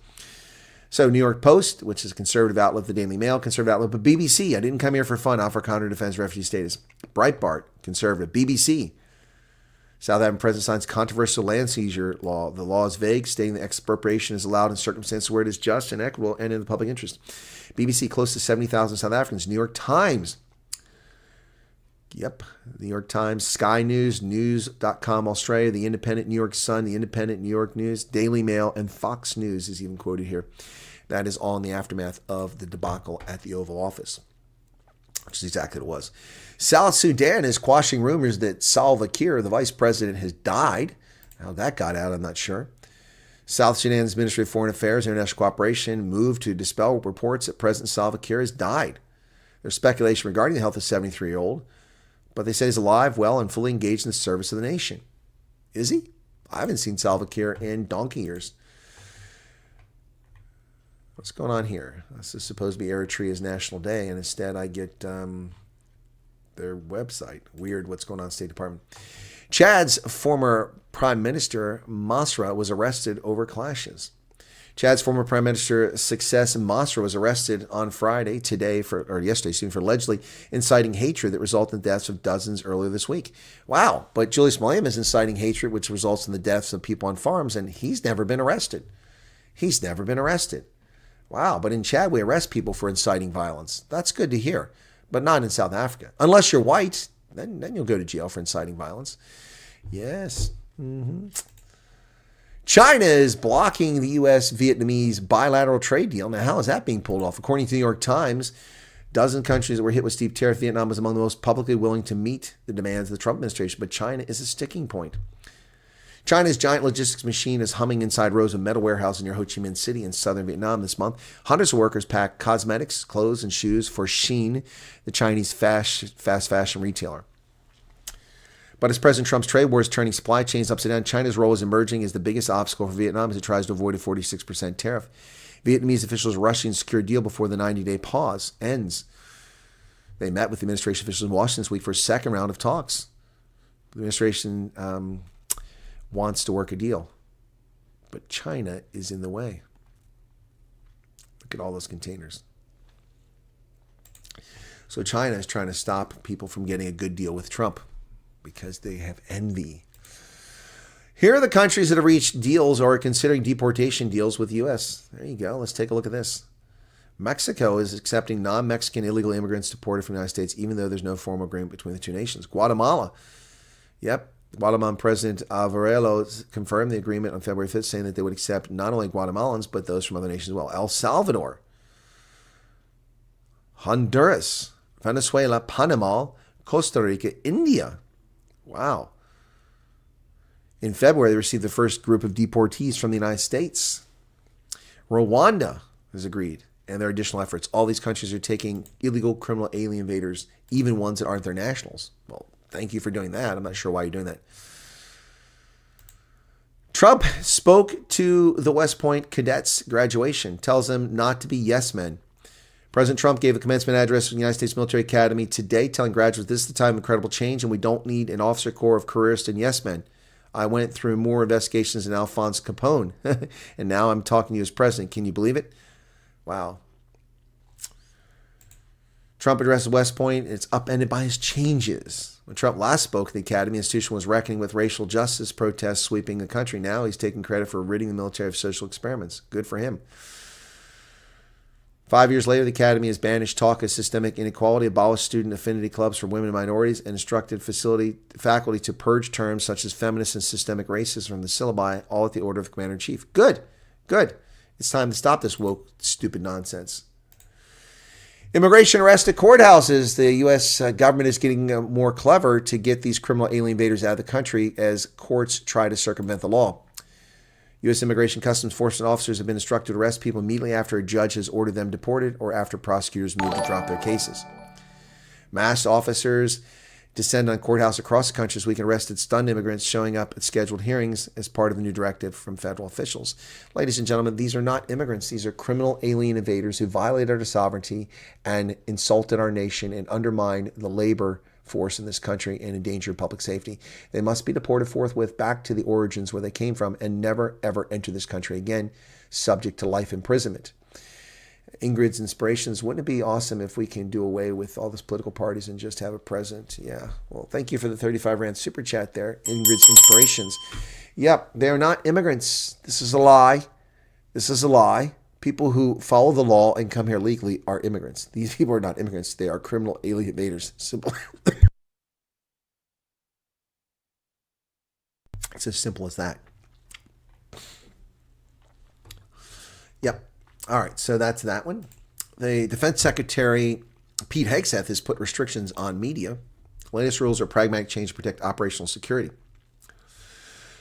So New York Post, which is a conservative outlet, the Daily Mail, conservative outlet, but BBC, I didn't come here for fun, offer counter defense refugee status. Breitbart, conservative. BBC, South African president signs controversial land seizure law. The law is vague, stating that expropriation is allowed in circumstances where it is just and equitable and in the public interest. BBC, close to 70,000 South Africans. New York Times. Yep, the New York Times, Sky News, News.com Australia, The Independent, New York Sun, The Independent, New York News, Daily Mail, and Fox News is even quoted here. That is all in the aftermath of the debacle at the Oval Office, which is exactly what it was. South Sudan is quashing rumors that Salva Kiir, the vice president, has died. How that got out, I'm not sure. South Sudan's Ministry of Foreign Affairs and International Cooperation moved to dispel reports that President Salva Kiir has died. There's speculation regarding the health of the 73-year-old, but they say he's alive, well, and fully engaged in the service of the nation. Is he? I haven't seen Salva Kiir in donkey years. What's going on here? This is supposed to be Eritrea's National Day, and instead I get their website. Weird what's going on in the State Department. Chad's former Prime Minister, Masra, was arrested over clashes. Chad's former Prime Minister, Success Masra, was arrested on Friday, yesterday, for allegedly inciting hatred that resulted in the deaths of dozens earlier this week. Wow, but Julius Malema is inciting hatred, which results in the deaths of people on farms, and he's never been arrested. He's never been arrested. Wow, but in Chad, we arrest people for inciting violence. That's good to hear, but not in South Africa. Unless you're white, then you'll go to jail for inciting violence. Yes. China is blocking the U.S.-Vietnamese bilateral trade deal. Now, how is that being pulled off? According to the New York Times, dozen countries that were hit with steep tariff. Vietnam was among the most publicly willing to meet the demands of the Trump administration, but China is a sticking point. China's giant logistics machine is humming inside rows of metal warehouses near Ho Chi Minh City in southern Vietnam this month. Hundreds of workers pack cosmetics, clothes, and shoes for Shein, the Chinese fast fashion retailer. But as President Trump's trade war is turning supply chains upside down, China's role is emerging as the biggest obstacle for Vietnam as it tries to avoid a 46% tariff. Vietnamese officials are rushing to secure a deal before the 90-day pause ends. They met with the administration officials in Washington this week for a second round of talks. The administration wants to work a deal, but China is in the way. Look at all those containers. So China is trying to stop people from getting a good deal with Trump because they have envy. Here are the countries that have reached deals or are considering deportation deals with the U.S. There you go. Let's take a look at this. Mexico is accepting non-Mexican illegal immigrants deported from the United States, even though there's no formal agreement between the two nations. Guatemala. Yep. Guatemalan President Alvarado confirmed the agreement on February 5th, saying that they would accept not only Guatemalans, but those from other nations as well. El Salvador, Honduras, Venezuela, Panama, Costa Rica, India. Wow. In February, they received the first group of deportees from the United States. Rwanda has agreed, and there are additional efforts. All these countries are taking illegal criminal alien invaders, even ones that aren't their nationals. Well, thank you for doing that. I'm not sure why you're doing that. Trump spoke to the West Point cadets graduation, tells them not to be yes men. President Trump gave a commencement address from the United States Military Academy today, telling graduates this is the time of incredible change and we don't need an officer corps of careerists and yes men. I went through more investigations than Alphonse Capone, and now I'm talking to you as president. Can you believe it? Wow. Trump addresses West Point, and it's upended by his changes. When Trump last spoke, the Academy institution was reckoning with racial justice protests sweeping the country. Now he's taking credit for ridding the military of social experiments. Good for him. 5 years later, the Academy has banished talk of systemic inequality, abolished student affinity clubs for women and minorities, and instructed faculty to purge terms such as feminist and systemic racism from the syllabi, all at the order of the Commander-in-Chief. Good. Good. It's time to stop this woke, stupid nonsense. Immigration arrest at courthouses. The U.S. government is getting more clever to get these criminal alien invaders out of the country as courts try to circumvent the law. U.S. Immigration Customs Enforcement officers have been instructed to arrest people immediately after a judge has ordered them deported or after prosecutors move to drop their cases. Masked officers descend on courthouses across the country this week and arrested stunned immigrants showing up at scheduled hearings as part of the new directive from federal officials. Ladies and gentlemen, these are not immigrants. These are criminal alien invaders who violated our sovereignty and insulted our nation and undermined the labor force in this country and endanger public safety. They must be deported forthwith back to the origins where they came from and never, ever enter this country again, subject to life imprisonment. Ingrid's inspirations, wouldn't it be awesome if we can do away with all these political parties and just have a president? Yeah. Well, thank you for the 35 Rand super chat there. Ingrid's inspirations. Yep, they're not immigrants. This is a lie. This is a lie. People who follow the law and come here legally are immigrants. These people are not immigrants. They are criminal alien invaders. Simple. It's as simple as that. Yep. All right, so that's that one. The Defense Secretary, Pete Hegseth, has put restrictions on media. The latest rules are pragmatic change to protect operational security.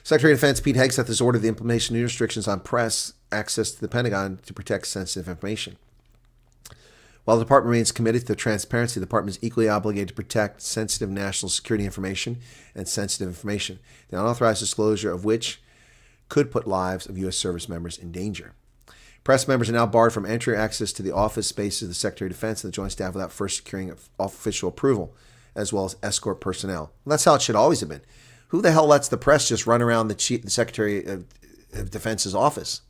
Secretary of Defense Pete Hegseth has ordered the implementation of new restrictions on press access to the Pentagon to protect sensitive information. While the department remains committed to transparency, the department is equally obligated to protect sensitive national security information and sensitive information, the unauthorized disclosure of which could put lives of U.S. service members in danger. Press members are now barred from entering access to the office spaces of the Secretary of Defense and the Joint Staff without first securing official approval, as well as escort personnel. And that's how it should always have been. Who the hell lets the press just run around the Secretary of Defense's office?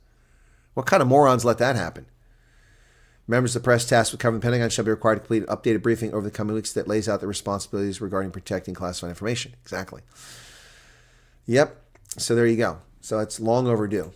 What kind of morons let that happen? Members of the press tasked with covering the Pentagon shall be required to complete an updated briefing over the coming weeks that lays out their responsibilities regarding protecting classified information. Exactly. Yep. So there you go. So it's long overdue.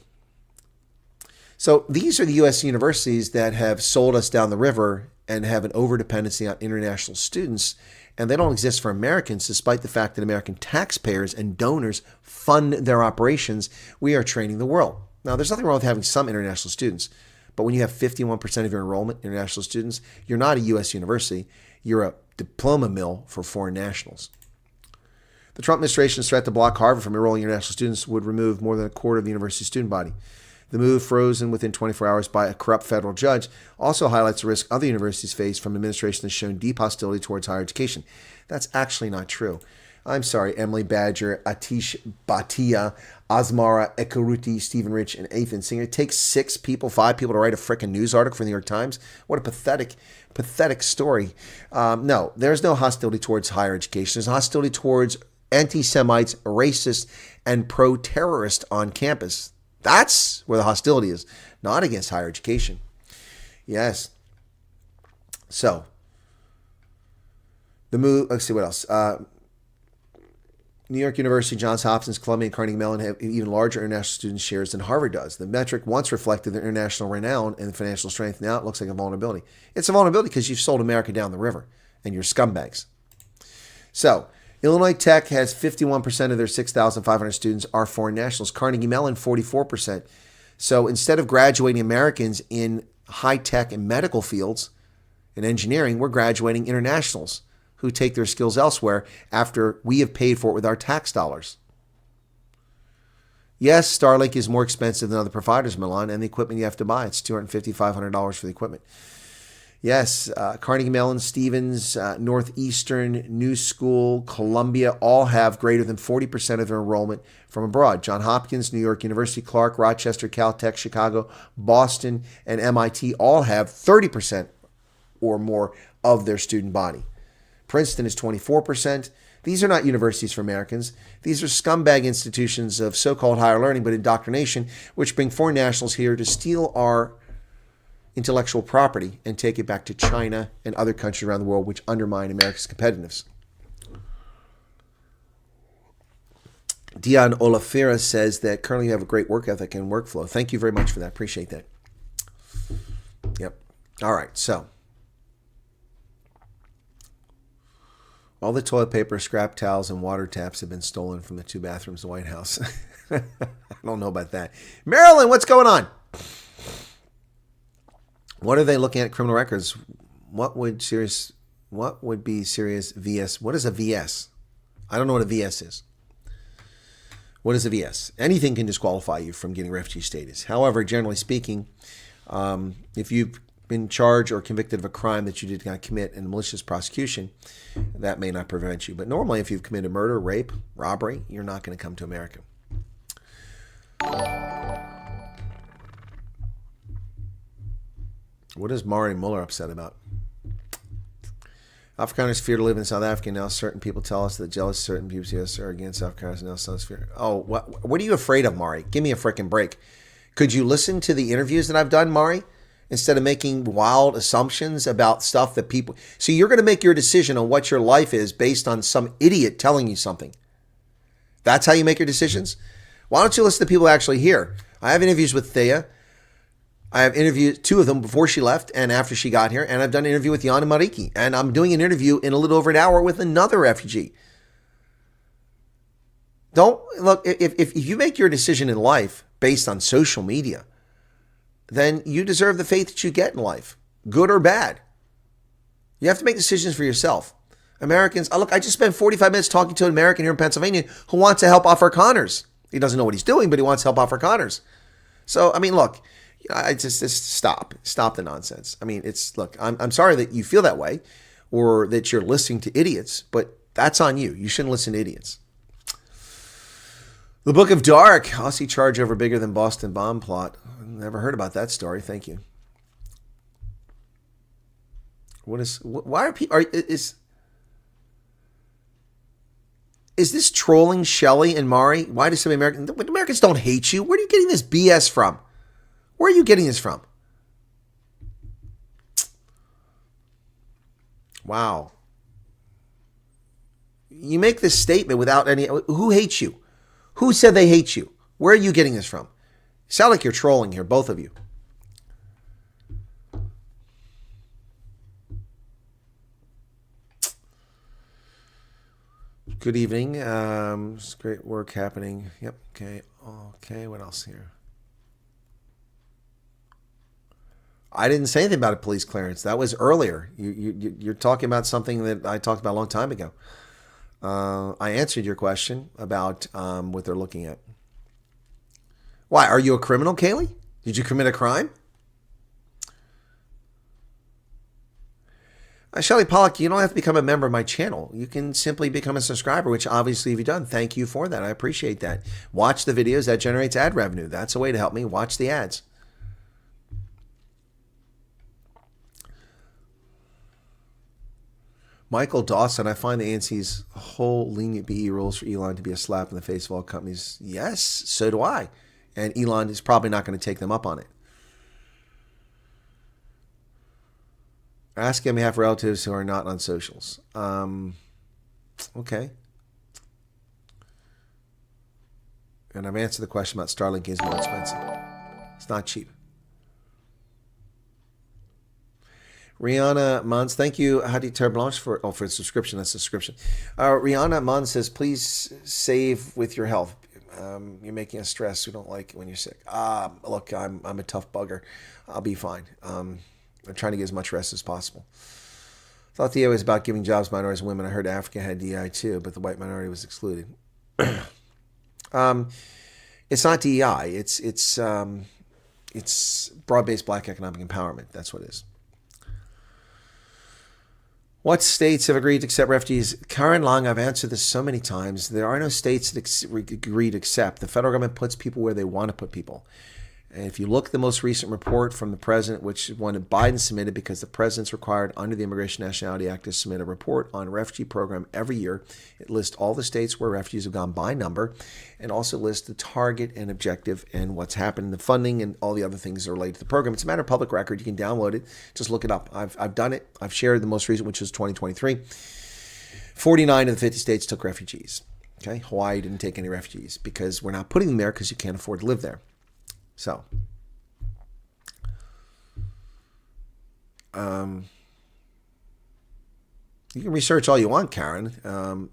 So these are the U.S. universities that have sold us down the river and have an overdependency on international students, and they don't exist for Americans, despite the fact that American taxpayers and donors fund their operations. We are training the world. Now, there's nothing wrong with having some international students, but when you have 51% of your enrollment international students, you're not a U.S. university. You're a diploma mill for foreign nationals. The Trump administration's threat to block Harvard from enrolling international students would remove more than a quarter of the university's student body. The move, frozen within 24 hours by a corrupt federal judge, also highlights the risk other universities face from an administration that's shown deep hostility towards higher education. That's actually not true. I'm sorry, Emily Badger, Atish Bhatia, Asmara Ekaruti, Stephen Rich, and Ethan Singer. It takes 5 people to write a frickin' news article for the New York Times. What a pathetic story. No, there's no hostility towards higher education. There's hostility towards anti-Semites, racists, and pro-terrorists on campus. That's where the hostility is, not against higher education. Yes. So, the move, let's see what else. New York University, Johns Hopkins, Columbia, and Carnegie Mellon have even larger international student shares than Harvard does. The metric once reflected their international renown and financial strength. Now it looks like a vulnerability. It's a vulnerability because you've sold America down the river and you're scumbags. So, Illinois Tech has 51% of their 6,500 students are foreign nationals. Carnegie Mellon, 44%. So instead of graduating Americans in high-tech and medical fields and engineering, we're graduating internationals who take their skills elsewhere after we have paid for it with our tax dollars. Yes, Starlink is more expensive than other providers, Milan, and the equipment you have to buy. It's $250, $500 for the equipment. Yes, Carnegie Mellon, Stevens, Northeastern, New School, Columbia all have greater than 40% of their enrollment from abroad. Johns Hopkins, New York University, Clark, Rochester, Caltech, Chicago, Boston, and MIT all have 30% or more of their student body. Princeton is 24%. These are not universities for Americans. These are scumbag institutions of so-called higher learning, but indoctrination, which bring foreign nationals here to steal our intellectual property and take it back to China and other countries around the world, which undermine America's competitiveness. Dion Olafera says that currently you have a great work ethic and workflow. Thank you very much for that. Appreciate that. Yep. All right. So all the toilet paper, scrap towels, and water taps have been stolen from the 2 bathrooms in the White House. I don't know about that. Marilyn, what's going on? What are they looking at criminal records? What would be serious VS? What is a VS? I don't know what a VS is. What is a VS? Anything can disqualify you from getting refugee status. However, generally speaking, if you've been charged or convicted of a crime that you did not commit in malicious prosecution, that may not prevent you. But normally, if you've committed murder, rape, robbery, you're not going to come to America. What is Mari Muller upset about? Afrikaners fear to live in South Africa. Now certain people tell us that jealous certain people are against Afrikaners. Now some fear. Oh, what are you afraid of, Mari? Give me a freaking break. Could you listen to the interviews that I've done, Mari, instead of making wild assumptions about stuff that people... See, you're going to make your decision on what your life is based on some idiot telling you something. That's how you make your decisions? Why don't you listen to people actually here? I have interviews with Thea. I have interviewed 2 of them before she left and after she got here. And I've done an interview with Yana Mariki. And I'm doing an interview in a little over an hour with another refugee. Don't look, if you make your decision in life based on social media, then you deserve the fate that you get in life, good or bad. You have to make decisions for yourself. Americans, look, I just spent 45 minutes talking to an American here in Pennsylvania who wants to help Afrikaners. He doesn't know what he's doing, but he wants to help Afrikaners. So, I mean, look, I just stop the nonsense. I mean, look, I'm sorry that you feel that way or that you're listening to idiots, but that's on you. You shouldn't listen to idiots. The Book of Dark, Aussie charge over bigger than Boston bomb plot. Never heard about that story. Thank you. Why are people, is this trolling Shelley and Mari? Why do some Americans don't hate you? Where are you getting this BS from? Where are you getting this from? Wow. You make this statement without any... Who hates you? Who said they hate you? Where are you getting this from? You sound like you're trolling here, both of you. Good evening. It's great work happening. Yep. Okay. Okay. What else here? I didn't say anything about a police clearance. That was earlier. You're talking about something that I talked about a long time ago. I answered your question about what they're looking at. Why? Are you a criminal, Kaylee? Did you commit a crime? Shelley Pollock, you don't have to become a member of my channel. You can simply become a subscriber, which obviously you've done. Thank you for that. I appreciate that. Watch the videos. That generates ad revenue. That's a way to help me. Watch the ads. Michael Dawson, I find the ANC's whole lenient BE rules for Elon to be a slap in the face of all companies. Yes, so do I. And Elon is probably not going to take them up on it. Asking on behalf of relatives who are not on socials. Okay. And I've answered the question about Starlink is more expensive. It's not cheap. Rihanna Mons, thank you, Hadi Terre Blanche, for the subscription. That's the subscription. Rihanna Mons says, please save with your health. You're making us stress. We don't like it when you're sick. Look, I'm a tough bugger. I'll be fine. I'm trying to get as much rest as possible. Thought the DEI was about giving jobs to minorities and women. I heard Africa had DEI too, but the white minority was excluded. It's not DEI. It's broad-based black economic empowerment. That's what it is. What states have agreed to accept refugees? Karen Long, I've answered this so many times. There are no states that agree to accept. The federal government puts people where they want to put people. And if you look at the most recent report from the president, which is one that Biden submitted because the president's required under the Immigration Nationality Act to submit a report on a refugee program every year. It lists all the states where refugees have gone by number and also lists the target and objective and what's happened in the funding and all the other things that are related to the program. It's a matter of public record. You can download it. Just look it up. I've done it. I've shared the most recent, which is 2023. 49 of the 50 states took refugees. Okay, Hawaii didn't take any refugees because we're not putting them there because you can't afford to live there. So, you can research all you want, Karen,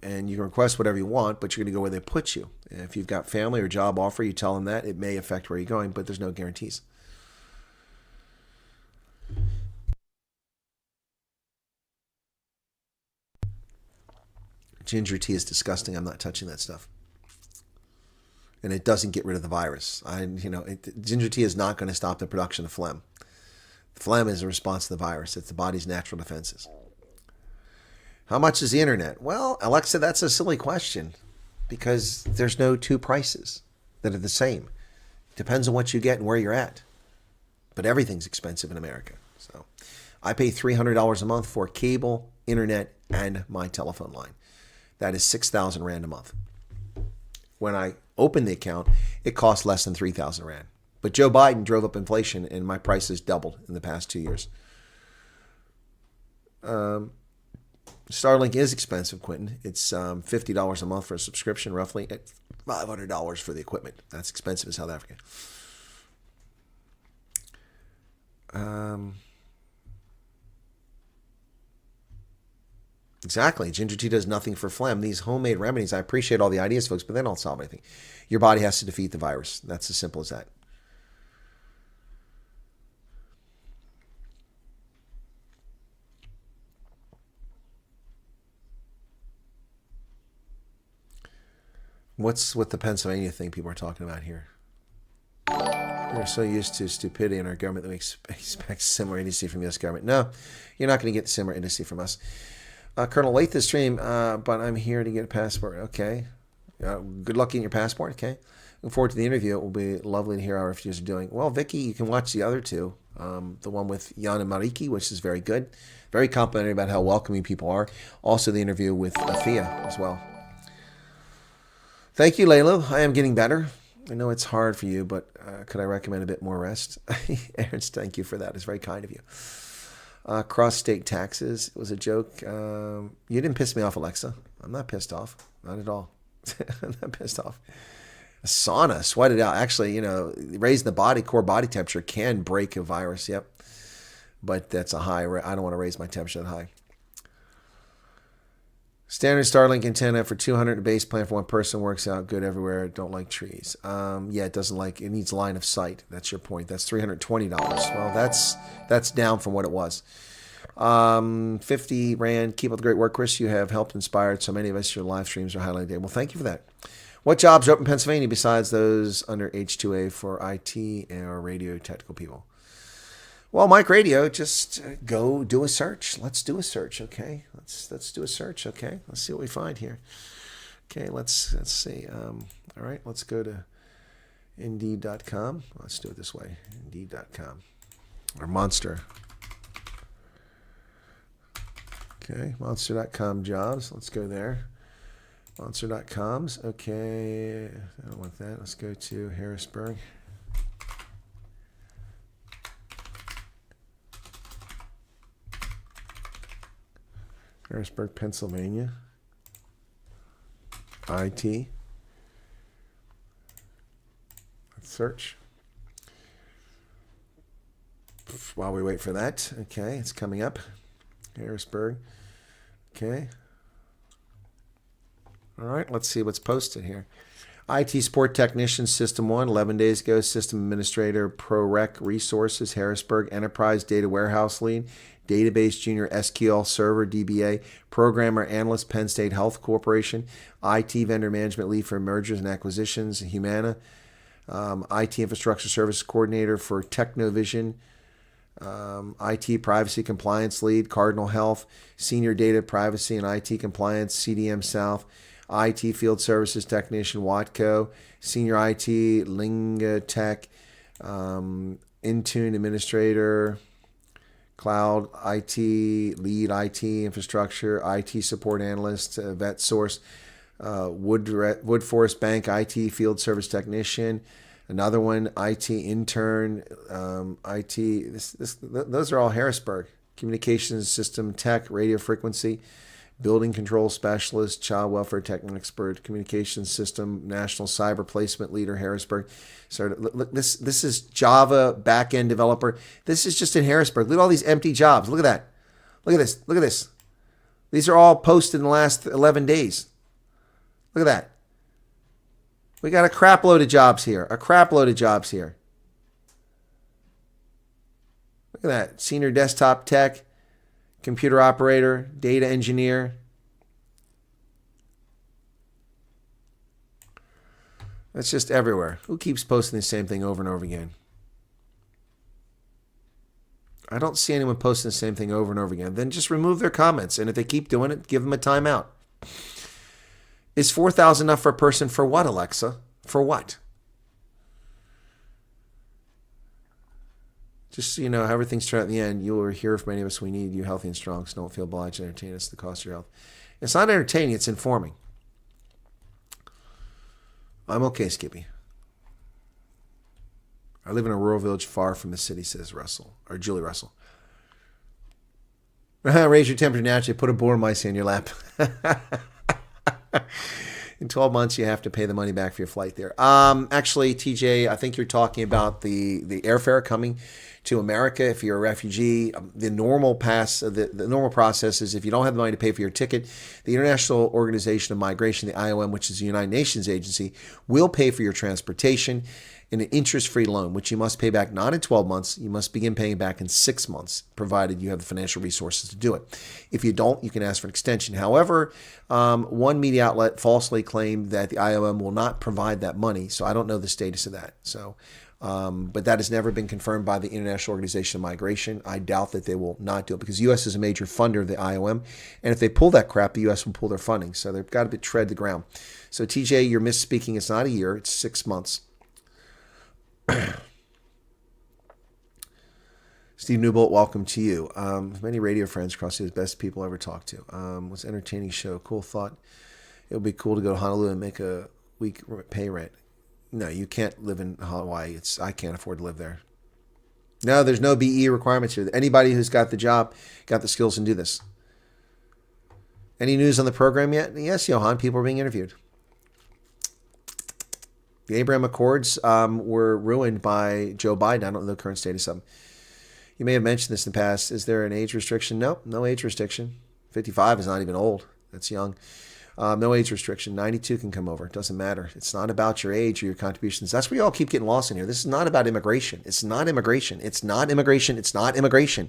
and you can request whatever you want, but you're going to go where they put you. If you've got family or job offer, you tell them that. It may affect where you're going, but there's no guarantees. Ginger tea is disgusting. I'm not touching that stuff. And it doesn't get rid of the virus. Ginger tea is not going to stop the production of phlegm. Phlegm is a response to the virus. It's the body's natural defenses. How much is the internet? Well, Alexa, that's a silly question because there's no two prices that are the same. It depends on what you get and where you're at. But everything's expensive in America. So I pay $300 a month for cable, internet, and my telephone line. That is 6,000 Rand a month. When I opened the account, it cost less than 3,000 Rand. But Joe Biden drove up inflation, and my prices doubled in the past 2 years. Starlink is expensive, Quentin. It's $50 a month for a subscription, roughly $500 for the equipment. That's expensive in South Africa. Exactly. Ginger tea does nothing for phlegm. These homemade remedies, I appreciate all the ideas, folks, but they don't solve anything. Your body has to defeat the virus. That's as simple as that. What's with the Pennsylvania thing people are talking about here? We're so used to stupidity in our government that we expect similar industry from the U.S. government. No, you're not going to get similar industry from us. Colonel, late this stream, but I'm here to get a passport. Okay. Good luck getting your passport. Okay. Looking forward to the interview. It will be lovely to hear how our refugees are doing. Well, Vicky, you can watch the other two. The one with Jan and Mariki, which is very good. Very complimentary about how welcoming people are. Also the interview with Thea as well. Thank you, Layla. I am getting better. I know it's hard for you, but could I recommend a bit more rest? Ernst, thank you for that. It's very kind of you. Cross-state taxes. It was a joke. You didn't piss me off, Alexa. I'm not pissed off. Not at all. I'm not pissed off. A sauna, sweat it out. Actually, raising the core body temperature can break a virus. Yep. But that's a high. I don't want to raise my temperature that high. Standard Starlink antenna for $200. A base plan for one person works out good everywhere. Don't like trees. Yeah, it needs line of sight. That's your point. That's $320. Well, that's down from what it was. 50 Rand. Keep up the great work, Chris. You have helped inspired so many of us. Your live streams are highlighted today. Well, thank you for that. What jobs are up in Pennsylvania besides those under H2A for IT or radio technical people? Well, Mike Radio, just go do a search. Let's do a search, okay? Let's do a search, okay? Let's see what we find here. Okay, let's see. All right, let's go to Indeed.com. Let's do it this way. Indeed.com or Monster. Okay, Monster.com jobs. Let's go there. Monster.coms. Okay, I don't want that. Let's go to Harrisburg. Harrisburg, Pennsylvania. IT. Let's search. While we wait for that, okay, it's coming up. Harrisburg. Okay. All right, let's see what's posted here. IT support technician, System 1, 11 days ago. System administrator, ProRec Resources, Harrisburg. Enterprise data warehouse lead. Database junior, SQL server, DBA. Programmer analyst, Penn State Health Corporation. IT vendor management lead for mergers and acquisitions, Humana. IT infrastructure services coordinator for Technovision. IT privacy compliance lead, Cardinal Health, senior data privacy and IT compliance, CDM South, IT field services technician, Watco, senior IT, Lingatech, Intune administrator, cloud IT, lead IT infrastructure, IT support analyst, vet source, Wood Forest Bank IT field service technician, another one IT intern, those are all Harrisburg. Communications system tech, radio frequency, building control specialist, child welfare technical expert, communications system, national cyber placement leader, Harrisburg. So look, this is Java backend developer. This is just in Harrisburg. Look at all these empty jobs. Look at that. Look at this. Look at this. These are all posted in the last 11 days. Look at that. We got a crap load of jobs here. A crap load of jobs here. Look at that. Senior desktop tech, computer operator, data engineer. That's just everywhere. Who keeps posting the same thing over and over again? I don't see anyone posting the same thing over and over again. Then just remove their comments. And if they keep doing it, give them a timeout. Is 4,000 enough for a person for what, Alexa? For what? Just so you know, how everything's turned out in the end, you will hear from many of us. We need you healthy and strong, so don't feel obliged to entertain us at the cost of your health. It's not entertaining, it's informing. I'm okay, Skippy. I live in a rural village far from the city, says Russell, or Julie Russell. Raise your temperature naturally, put a boar mice in your lap. In 12 months, you have to pay the money back for your flight there. Actually, TJ, I think you're talking about the airfare coming to America if you're a refugee. The normal process is if you don't have the money to pay for your ticket, the International Organization of Migration, the IOM, which is the United Nations agency, will pay for your transportation in an interest-free loan, which you must pay back not in 12 months. You must begin paying back in 6 months, provided you have the financial resources to do it. If you don't, you can ask for an extension. However, one media outlet falsely claimed that the IOM will not provide that money, so I don't know the status of that. So, but that has never been confirmed by the International Organization of Migration. I doubt that they will not do it because the U.S. is a major funder of the IOM, and if they pull that crap, the U.S. will pull their funding. So they've got to tread the ground. So TJ, you're misspeaking. It's not a year; it's 6 months. Steve Newbolt, welcome to you. Many radio friends across the best people I ever talked to. Was an entertaining show. Cool thought. It would be cool to go to Honolulu and make a week pay rent. No, you can't live in Hawaii. I can't afford to live there. No, there's no BE requirements here. Anybody who's got the job, got the skills, can do this. Any news on the program yet? Yes, Johan. People are being interviewed. The Abraham Accords were ruined by Joe Biden. I don't know the current status of them. You may have mentioned this in the past. Is there an age restriction? No, no age restriction. 55 is not even old. That's young. No age restriction. 92 can come over. It doesn't matter. It's not about your age or your contributions. That's where you all keep getting lost in here. This is not about immigration. It's not immigration. It's not immigration. It's not immigration.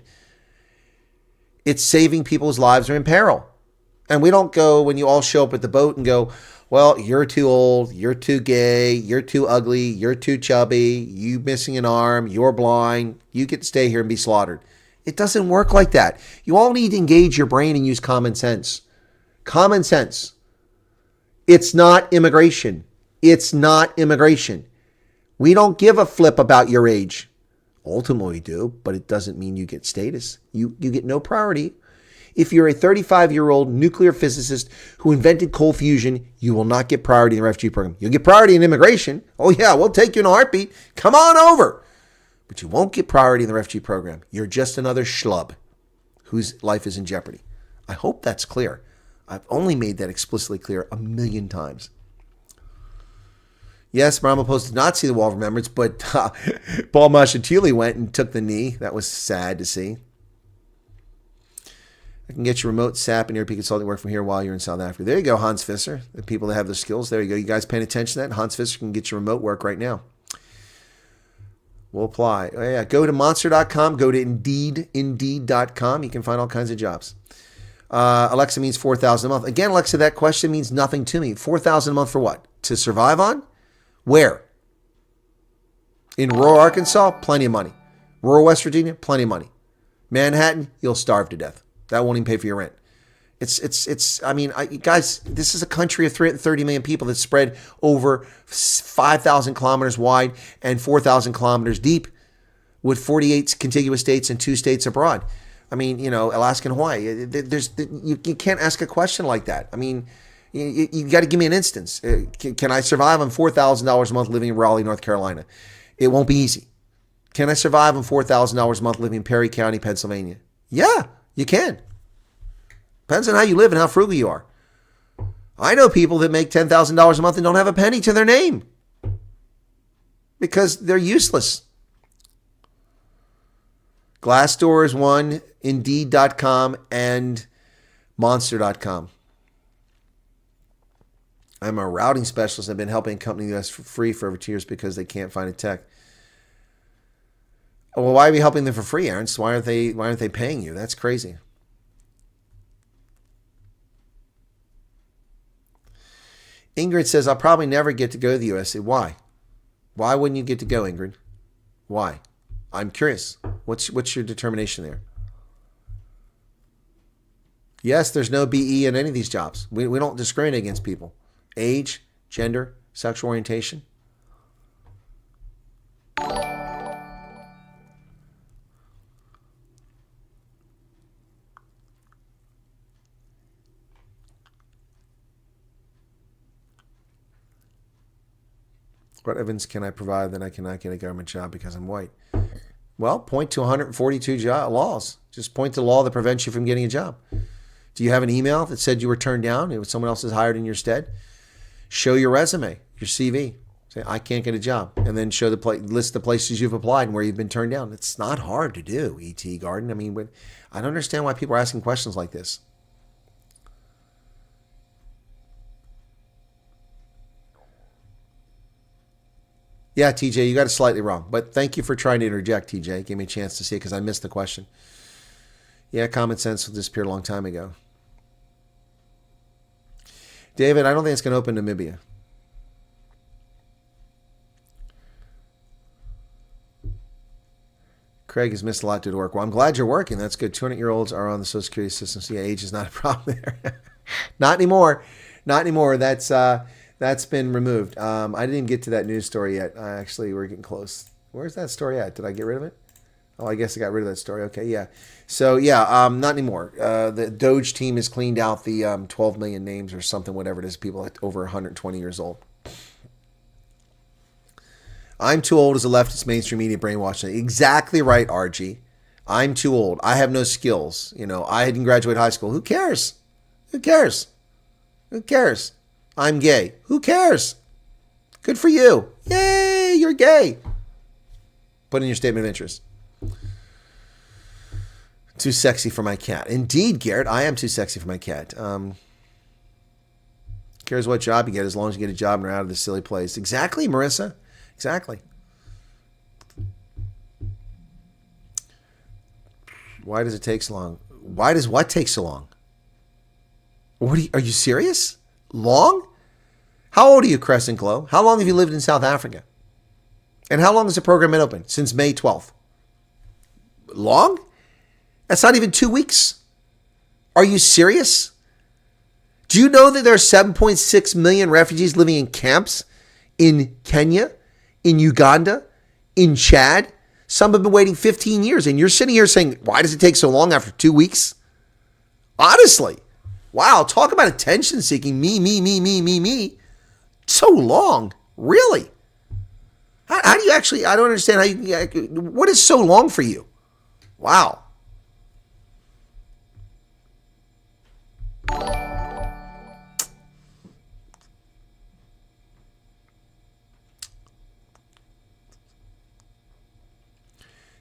It's saving people's lives are in peril. And we don't go when you all show up at the boat and go, well, you're too old, you're too gay, you're too ugly, you're too chubby, you missing an arm, you're blind, you get to stay here and be slaughtered. It doesn't work like that. You all need to engage your brain and use common sense. Common sense. It's not immigration. It's not immigration. We don't give a flip about your age. Ultimately we do, but it doesn't mean you get status. You get no priority. If you're a 35-year-old nuclear physicist who invented cold fusion, you will not get priority in the refugee program. You'll get priority in immigration. Oh yeah, we'll take you in a heartbeat. Come on over. But you won't get priority in the refugee program. You're just another schlub whose life is in jeopardy. I hope that's clear. I've only made that explicitly clear 1,000,000 times. Yes, Brahma Post did not see the wall of remembrance, but Paul Mashatili went and took the knee. That was sad to see. I can get your remote SAP and ERP consulting work from here while you're in South Africa. There you go, Hans Visser. The people that have the skills. There you go. You guys paying attention to that? Hans Visser can get your remote work right now. We'll apply. Oh, yeah. Go to monster.com. Go to indeed.com. You can find all kinds of jobs. Alexa means 4,000 a month. Again, Alexa, that question means nothing to me. 4,000 a month for what? To survive on? Where? In rural Arkansas? Plenty of money. Rural West Virginia, plenty of money. Manhattan, you'll starve to death. That won't even pay for your rent. Guys, this is a country of 330 million people that's spread over 5,000 kilometers wide and 4,000 kilometers deep with 48 contiguous states and 2 states abroad. Alaska and Hawaii. You can't ask a question like that. You got to give me an instance. Can I survive on $4,000 a month living in Raleigh, North Carolina? It won't be easy. Can I survive on $4,000 a month living in Perry County, Pennsylvania? Yeah, you can. Depends on how you live and how frugal you are. I know people that make $10,000 a month and don't have a penny to their name because they're useless. Glassdoor is one, Indeed.com, and Monster.com. I'm a routing specialist. I've been helping a company in the U.S. for free for over 2 years because they can't find a tech. Well, why are we helping them for free, Ernst? Why aren't they paying you? That's crazy. Ingrid says, I'll probably never get to go to the USA. Why? Why wouldn't you get to go, Ingrid? Why? I'm curious. What's your determination there? Yes, there's no BE in any of these jobs. We don't discriminate against people. Age, gender, sexual orientation. What evidence can I provide that I cannot get a government job because I'm white? Well, point to 142 laws. Just point to the law that prevents you from getting a job. Do you have an email that said you were turned down? It was someone else is hired in your stead? Show your resume, your CV. Say, I can't get a job. And then show list the places you've applied and where you've been turned down. It's not hard to do, E.T. Garden. I don't understand why people are asking questions like this. Yeah, TJ, you got it slightly wrong. But thank you for trying to interject, TJ. Give me a chance to see it because I missed the question. Yeah, common sense disappeared a long time ago. David, I don't think it's going to open Namibia. Craig has missed a lot due to work. Well, I'm glad you're working. That's good. 200-year-olds are on the Social Security system. So, yeah, age is not a problem there. Not anymore. Not anymore. That's been removed. I didn't even get to that news story yet. We're getting close. Where's that story at? Did I get rid of it? Oh, I guess I got rid of that story. Okay, yeah. So, yeah, not anymore. The Doge team has cleaned out the 12 million names or something, whatever it is, people over 120 years old. I'm too old as a leftist mainstream media brainwashing. Exactly right, RG. I'm too old. I have no skills. I didn't graduate high school. Who cares? Who cares? Who cares? I'm gay. Who cares? Good for you. Yay, you're gay. Put in your statement of interest. Too sexy for my cat. Indeed, Garrett, I am too sexy for my cat. Cares what job you get as long as you get a job and are out of this silly place. Exactly, Marissa. Exactly. Why does it take so long? Why does what take so long? Are you serious? Long? How old are you, Crescent Glow? How long have you lived in South Africa? And how long has the program been open? Since May 12th. Long? That's not even 2 weeks. Are you serious? Do you know that there are 7.6 million refugees living in camps in Kenya, in Uganda, in Chad? Some have been waiting 15 years. And you're sitting here saying, why does it take so long after 2 weeks? Honestly. Wow, talk about attention seeking. Me. So long. Really? How do you actually, I don't understand how you, what is so long for you? Wow.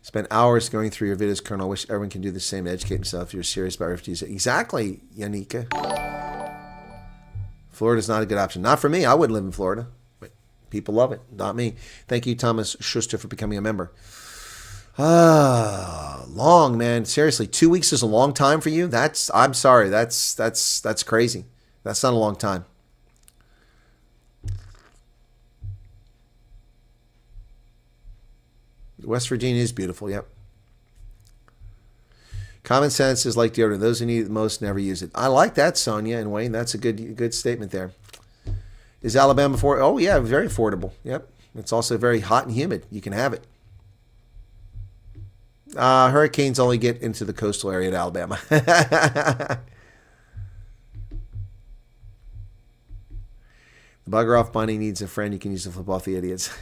Spent hours going through your videos, Colonel. I wish everyone can do the same to educate himself if you're serious about refugees. Exactly, Yanika. Florida's not a good option. Not for me. I wouldn't live in Florida. But people love it. Not me. Thank you, Thomas Schuster, for becoming a member. Long, man. Seriously, 2 weeks is a long time for you? I'm sorry. That's crazy. That's not a long time. West Virginia is beautiful, yep. Common sense is like deodorant. Those who need it the most never use it. I like that, Sonia and Wayne. That's a good statement there. Is Alabama affordable? Oh, yeah, very affordable. Yep. It's also very hot and humid. You can have it. Hurricanes only get into the coastal area of Alabama. The bugger off bunny needs a friend you can use to flip off the idiots.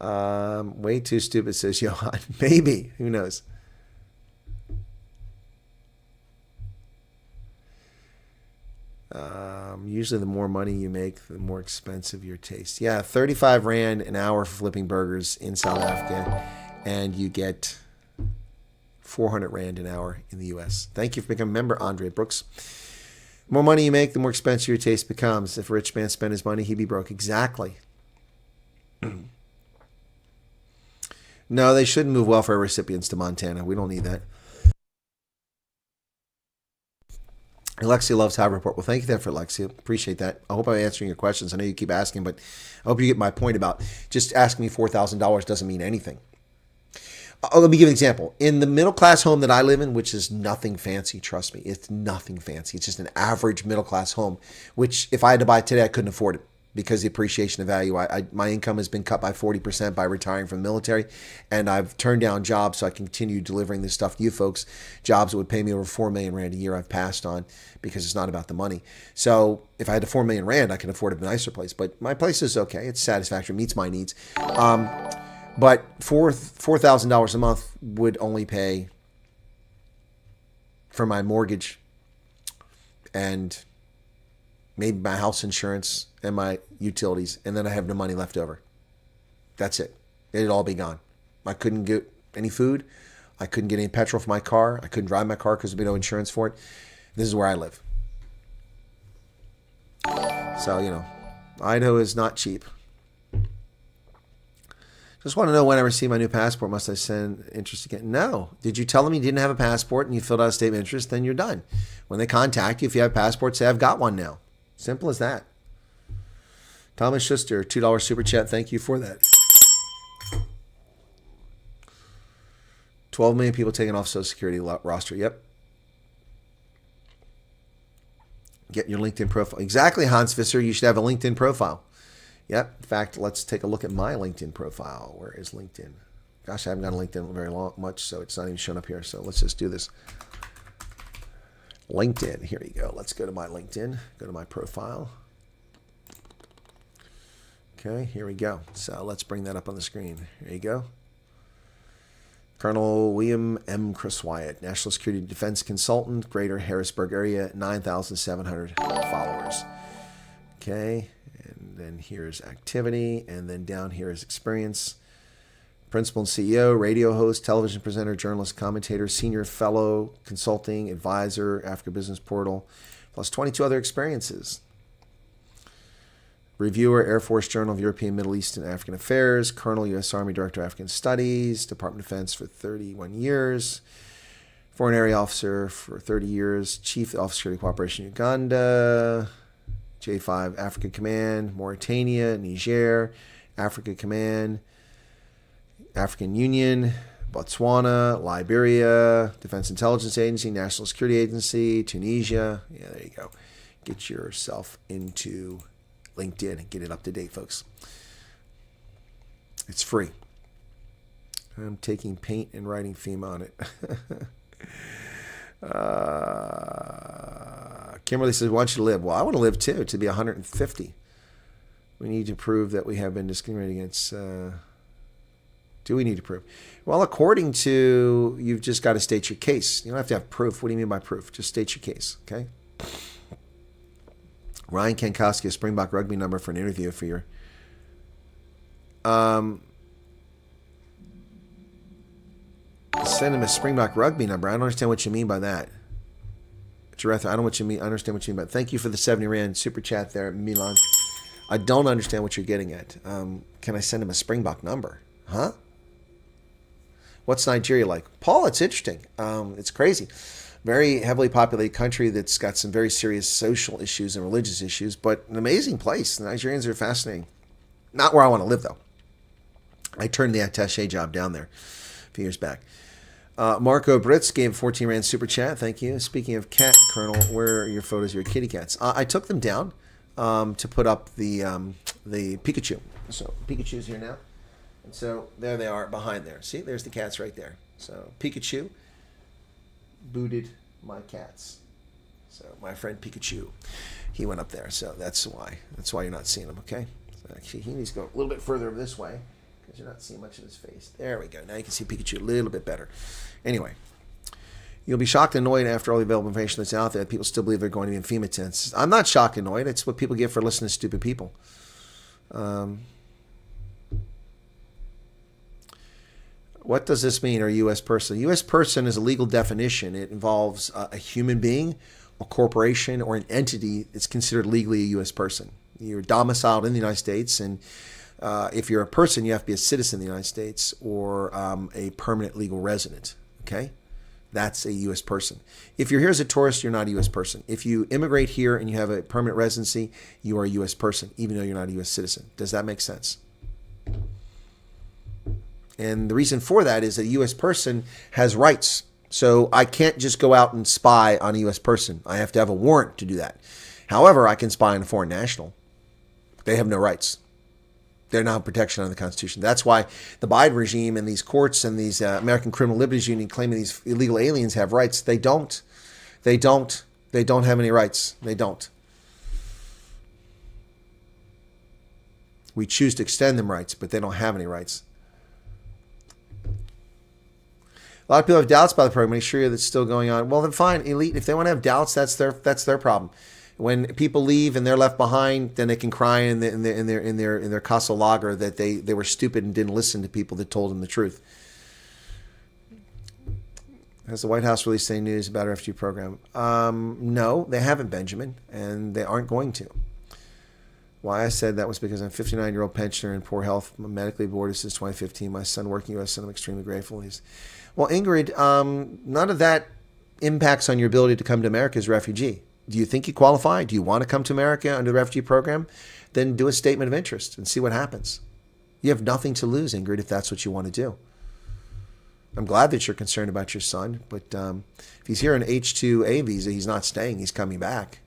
Way too stupid, says Johan. Maybe. Who knows? Usually the more money you make, the more expensive your taste. Yeah, 35 Rand an hour for flipping burgers in South Africa, and you get 400 Rand an hour in the U.S. Thank you for becoming a member, Andre Brooks. The more money you make, the more expensive your taste becomes. If a rich man spent his money, he'd be broke. Exactly. No, they shouldn't move welfare recipients to Montana. We don't need that. Alexia loves High Report. Well, thank you for Alexia. Appreciate that. I hope I'm answering your questions. I know you keep asking, but I hope you get my point about just asking me $4,000 doesn't mean anything. Let me give an example. In the middle-class home that I live in, which is nothing fancy, trust me, it's nothing fancy. It's just an average middle-class home, which if I had to buy it today, I couldn't afford it because the appreciation of value. My income has been cut by 40% by retiring from the military, and I've turned down jobs so I can continue delivering this stuff to you folks. Jobs that would pay me over 4 million Rand a year I've passed on because it's not about the money. So if I had 4 million Rand, I could afford a nicer place. But my place is okay. It's satisfactory, meets my needs. But $4,000 a month would only pay for my mortgage and maybe my house insurance and my utilities, and then I have no money left over. That's it. It'd all be gone. I couldn't get any food. I couldn't get any petrol for my car. I couldn't drive my car because there'd be no insurance for it. This is where I live. So, Idaho is not cheap. Just want to know when I receive my new passport, must I send interest again? No. Did you tell them you didn't have a passport and you filled out a statement of interest? Then you're done. When they contact you, if you have a passport, say, I've got one now. Simple as that. Thomas Schuster, $2 super chat. Thank you for that. 12 million people taken off Social Security roster. Yep. Get your LinkedIn profile. Exactly, Hans Visser. You should have a LinkedIn profile. Yep. In fact, let's take a look at my LinkedIn profile. Where is LinkedIn? Gosh, I haven't gone to LinkedIn very much, so it's not even showing up here. So let's just do this. LinkedIn. Here you go. Let's go to my LinkedIn. Go to my profile. Okay, here we go. So let's bring that up on the screen. Here you go. Colonel William M. Chris Wyatt, National Security Defense Consultant, Greater Harrisburg area, 9,700 followers. Okay, and then here's activity, and then down here is experience. Principal and CEO, radio host, television presenter, journalist, commentator, senior fellow, consulting, advisor, Africa Business Portal, plus 22 other experiences. Reviewer, Air Force Journal of European, Middle East, and African Affairs. Colonel, U.S. Army Director of African Studies. Department of Defense for 31 years. Foreign Area Officer for 30 years. Chief Office of Security Cooperation, Uganda. J5 Africa Command. Mauritania, Niger. Africa Command. African Union. Botswana. Liberia. Defense Intelligence Agency. National Security Agency. Tunisia. Yeah, there you go. Get yourself into LinkedIn and get it up to date, folks. It's free. I'm taking paint and writing theme on it. Kimberly says, "Want you to live?" Well, I want to live too, to be 150. We need to prove that we have been discriminated against. Do we need to prove? Well, according to, you've just got to state your case. You don't have to have proof. What do you mean by proof? Just state your case, okay? Ryan Kankowski, a Springbok rugby number for an interview for your... Send him a Springbok rugby number. I don't understand what you mean by that. Jaretha, I don't know what you mean. I understand what you mean by that. Thank you for the 70 Rand super chat there, Milan. I don't understand what you're getting at. Can I send him a Springbok number? Huh? What's Nigeria like? Paul, it's interesting. It's crazy. Very heavily populated country that's got some very serious social issues and religious issues, but an amazing place. The Nigerians are fascinating. Not where I want to live, though. I turned the attaché job down there a few years back. Marco Britz gave 14 Rand super chat. Thank you. Speaking of cat, Colonel, where are your photos of your kitty cats? I took them down to put up the Pikachu. So Pikachu's here now. And so there they are behind there. See, there's the cats right there. So Pikachu booted my cats. So my friend Pikachu, he went up there. So that's why you're not seeing him, okay? So actually, he needs to go a little bit further this way because you're not seeing much of his face. There we go. Now you can see Pikachu a little bit better. Anyway, you'll be shocked and annoyed after all the available information that's out there. People still believe they're going to be in FEMA tents. I'm not shocked and annoyed. It's what people get for listening to stupid people. What does this mean, or a U.S. person? A U.S. person is a legal definition. It involves a human being, a corporation, or an entity that's considered legally a U.S. person. You're domiciled in the United States, and if you're a person, you have to be a citizen of the United States or a permanent legal resident. Okay? That's a U.S. person. If you're here as a tourist, you're not a U.S. person. If you immigrate here and you have a permanent residency, you are a U.S. person, even though you're not a U.S. citizen. Does that make sense? And the reason for that is that a U.S. person has rights. So I can't just go out and spy on a U.S. person. I have to have a warrant to do that. However, I can spy on a foreign national. They have no rights. They're not protection under the Constitution. That's why the Biden regime and these courts and these American Criminal Liberties Union claiming these illegal aliens have rights. They don't. They don't. They don't have any rights. They don't. We choose to extend them rights, but they don't have any rights. A lot of people have doubts about the program. Make sure that's still going on. Well, then fine, elite. If they want to have doubts, that's their problem. When people leave and they're left behind, then they can cry in their Casa Lager that they were stupid and didn't listen to people that told them the truth. Has the White House released any news about a refugee program? No, they haven't, Benjamin, and they aren't going to. Why I said that was because I'm a 59-year-old pensioner in poor health, medically aborted since 2015. My son working U.S. son, I'm extremely grateful. Well, Ingrid, none of that impacts on your ability to come to America as a refugee. Do you think you qualify? Do you want to come to America under the refugee program? Then do a statement of interest and see what happens. You have nothing to lose, Ingrid, if that's what you want to do. I'm glad that you're concerned about your son, but if he's here on H-2A visa, he's not staying. He's coming back.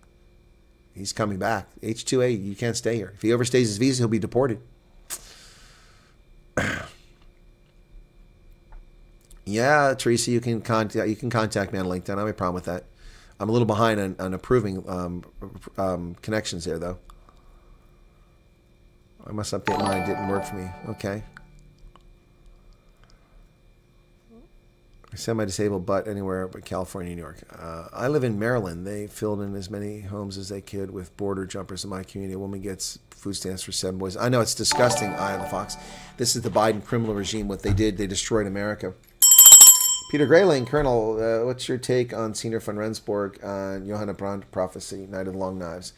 He's coming back. H-2A, you can't stay here. If he overstays his visa, he'll be deported. Yeah, Teresa, you can contact me on LinkedIn. I don't have a problem with that. I'm a little behind on approving connections there, though. I must update mine. It didn't work for me. Okay. I semi-disabled, but anywhere but California, New York. I live in Maryland. They filled in as many homes as they could with border jumpers in my community. A woman gets food stamps for 7 boys. I know it's disgusting, Eye of the Fox. This is the Biden criminal regime. What they did, they destroyed America. Peter Grayling, Colonel, what's your take on Senior von Rendsburg on Johanna Brandt prophecy, Night of the Long Knives?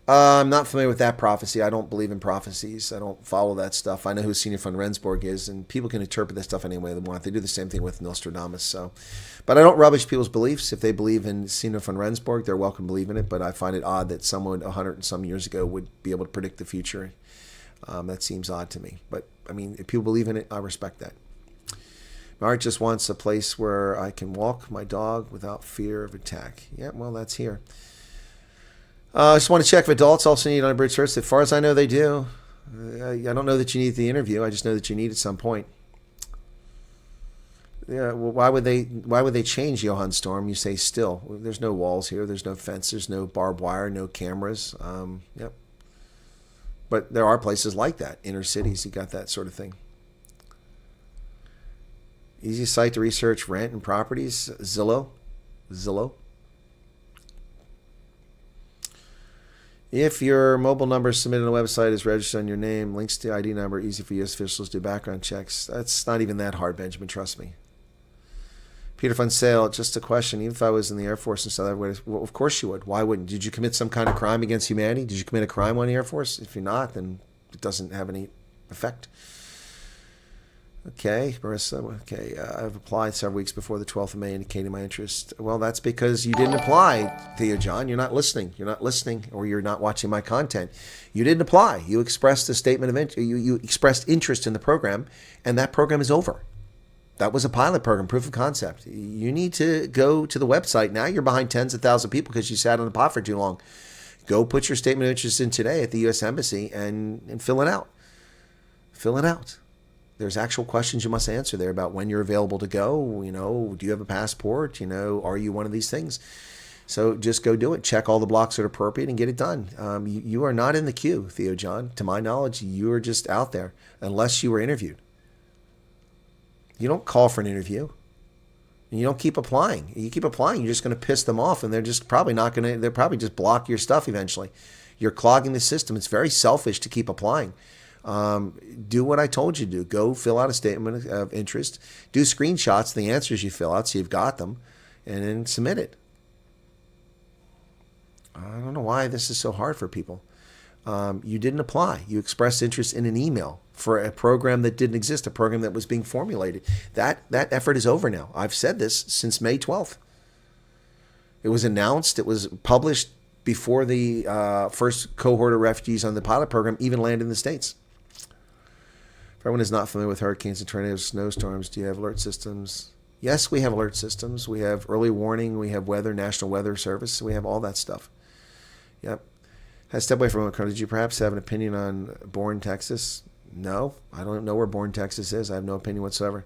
I'm not familiar with that prophecy. I don't believe in prophecies. I don't follow that stuff. I know who Senior von Rendsburg is, and people can interpret that stuff any way they want. They do the same thing with Nostradamus. So, but I don't rubbish people's beliefs. If they believe in Senior von Rendsburg, they're welcome to believe in it. But I find it odd that someone 100 and some years ago would be able to predict the future. That seems odd to me. But I mean, if people believe in it, I respect that. My heart just wants a place where I can walk my dog without fear of attack. Yeah, well, that's here. I just want to check if adults also need unabridged search. As far as I know, they do. I don't know that you need the interview. I just know that you need it at some point. Yeah, well, why would they change Johann Storm? You say still. There's no walls here. There's no fence. There's no barbed wire. No cameras. Yep. But there are places like that. Inner cities, you got that sort of thing. Easiest site to research rent and properties, Zillow. If your mobile number submitted on a website is registered on your name, links to ID number, easy for U.S. officials to do background checks. That's not even that hard, Benjamin, trust me. Peter Von Sale, just a question. Even if I was in the Air Force and stuff, well, of course you would. Why wouldn't? Did you commit some kind of crime against humanity? Did you commit a crime on the Air Force? If you're not, then it doesn't have any effect. Okay, Marissa. Okay, I've applied several weeks before the 12th of May, indicating my interest. Well, that's because you didn't apply, Theo John. You're not listening. You're not listening, or you're not watching my content. You didn't apply. You expressed a statement of interest. You expressed interest in the program, and that program is over. That was a pilot program, proof of concept. You need to go to the website. Now you're behind tens of thousands of people because you sat on the pot for too long. Go put your statement of interest in today at the U.S. Embassy and fill it out. Fill it out. There's actual questions you must answer there about when you're available to go. Do you have a passport? Are you one of these things? So just go do it. Check all the blocks that are appropriate and get it done. You are not in the queue, Theo John. To my knowledge, you are just out there unless you were interviewed. You don't call for an interview. And you don't keep applying. You keep applying, you're just going to piss them off, and they're probably just block your stuff eventually. You're clogging the system. It's very selfish to keep applying. Do what I told you to do. Go fill out a statement of interest. Do screenshots of the answers you fill out so you've got them, and then submit it. I don't know why this is so hard for people. You didn't apply. You expressed interest in an email for a program that didn't exist, a program that was being formulated. That effort is over now. I've said this since May 12th. It was announced. It was published before the first cohort of refugees on the pilot program even landed in the States. For everyone who's not familiar with hurricanes and tornadoes, snowstorms, do you have alert systems? Yes, we have alert systems. We have early warning. We have weather, National Weather Service. We have all that stuff. Yep. Step away from it. Did you perhaps have an opinion on Bourne, Texas? No, I don't know where Bourne, Texas is. I have no opinion whatsoever.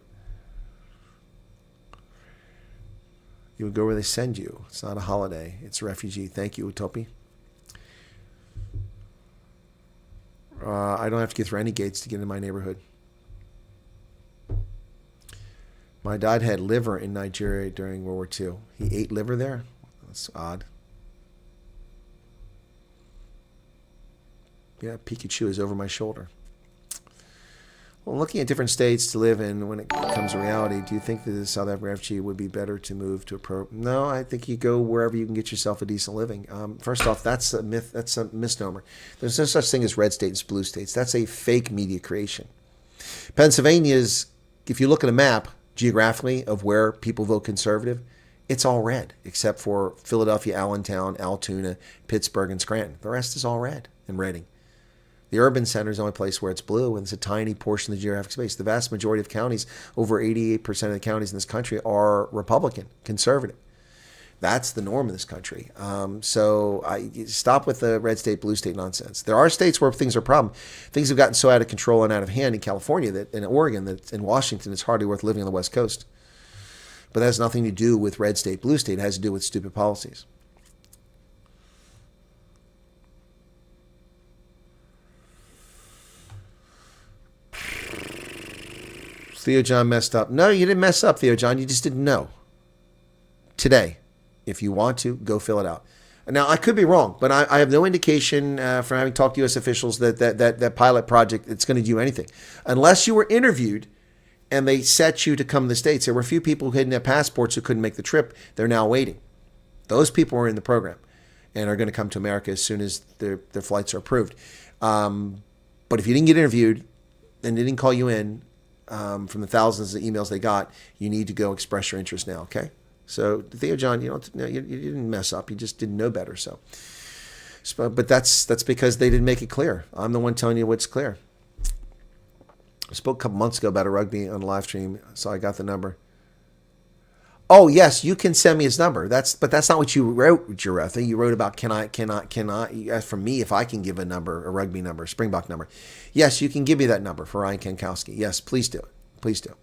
You would go where they send you. It's not a holiday. It's a refugee. Thank you, Utopi. I don't have to get through any gates to get into my neighborhood. My dad had liver in Nigeria during World War II. He ate liver there? That's odd. Yeah, Pikachu is over my shoulder. Well, looking at different states to live in when it comes to reality, do you think that the South African refugee would be better to move to a No, I think you go wherever you can get yourself a decent living. First off, that's a myth. That's a misnomer. There's no such thing as red states, blue states. That's a fake media creation. Pennsylvania is, if you look at a map geographically of where people vote conservative, it's all red, except for Philadelphia, Allentown, Altoona, Pittsburgh, and Scranton. The rest is all red and redding. The urban center is the only place where it's blue, and it's a tiny portion of the geographic space. The vast majority of counties, over 88% of the counties in this country, are Republican, conservative. That's the norm in this country. So stop with the red state, blue state nonsense. There are states where things are a problem. Things have gotten so out of control and out of hand in California, that in Oregon, that in Washington, it's hardly worth living on the West Coast. But that has nothing to do with red state, blue state. It has to do with stupid policies. Theo John messed up. No, you didn't mess up, Theo John. You just didn't know. Today, if you want to, go fill it out. Now, I could be wrong, but I have no indication from having talked to U.S. officials that pilot project, it's going to do anything. Unless you were interviewed and they set you to come to the States. There were a few people who hadn't had passports who couldn't make the trip. They're now waiting. Those people are in the program and are going to come to America as soon as their flights are approved. But if you didn't get interviewed and they didn't call you in, from the thousands of emails they got, you need to go express your interest now, okay? So, Theo John, you didn't mess up. You just didn't know better. But that's because they didn't make it clear. I'm the one telling you what's clear. I spoke a couple months ago about a rugby on a live stream, so I got the number. Oh, yes, you can send me his number. But that's not what you wrote, Jareth. You wrote about cannot. You asked from me if I can give a number, a rugby number, a Springbok number. Yes, you can give me that number for Ryan Kankowski. Yes, please do. Please do.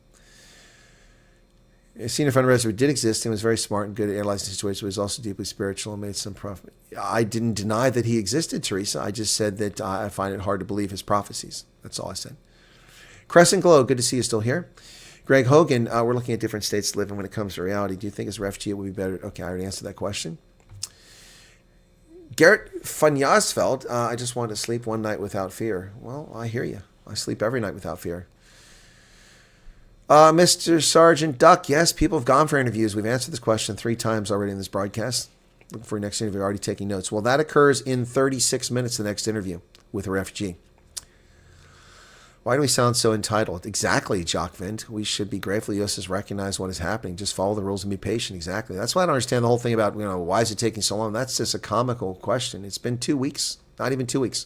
A senior fundraiser did exist and was very smart and good at analyzing situations, but was also deeply spiritual and made some profit. I didn't deny that he existed, Teresa. I just said that I find it hard to believe his prophecies. That's all I said. Crescent Glow, good to see you still here. Greg Hogan, we're looking at different states to live in when it comes to reality. Do you think as a refugee it would be better? Okay, I already answered that question. Garrett van Jasveld, I just wanted to sleep one night without fear. Well, I hear you. I sleep every night without fear. Mr. Sergeant Duck, yes, people have gone for interviews. We've answered this question 3 times already in this broadcast. Looking for your next interview, already taking notes. Well, that occurs in 36 minutes, the next interview with a refugee. Why do we sound so entitled? Exactly, Jock Vint. We should be grateful the U.S. has recognized what is happening. Just follow the rules and be patient. Exactly. That's why I don't understand the whole thing about, why is it taking so long? That's just a comical question. It's been 2 weeks. Not even 2 weeks.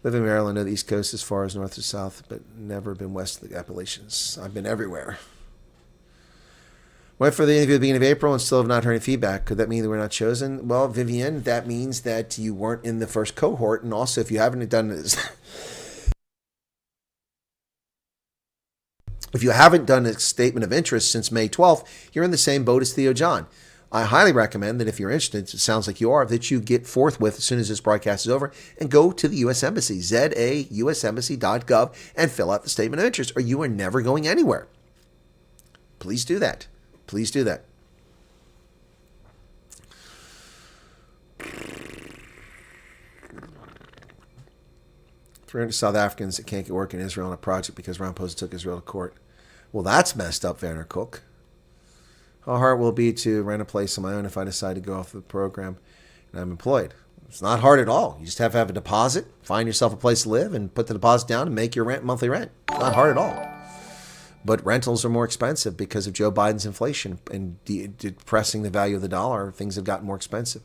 Live in Maryland, know the East Coast as far as north to south, but never been west of the Appalachians. I've been everywhere. Went for the interview at the beginning of April and still have not heard any feedback. Could that mean that we're not chosen? Well, Vivian, that means that you weren't in the first cohort. And also, if you haven't done this... If you haven't done a statement of interest since May 12th, you're in the same boat as Theo John. I highly recommend that if you're interested, it sounds like you are, that you get forthwith as soon as this broadcast is over and go to the U.S. Embassy, zausembassy.gov, and fill out the statement of interest, or you are never going anywhere. Please do that. Please do that. $300 South Africans that can't get work in Israel on a project because Ramaphosa took Israel to court. Well, that's messed up, Werner Cook. How hard will it be to rent a place on my own if I decide to go off the program and I'm employed? It's not hard at all. You just have to have a deposit, find yourself a place to live, and put the deposit down and make your rent monthly rent. It's not hard at all. But rentals are more expensive because of Joe Biden's inflation and depressing the value of the dollar. Things have gotten more expensive.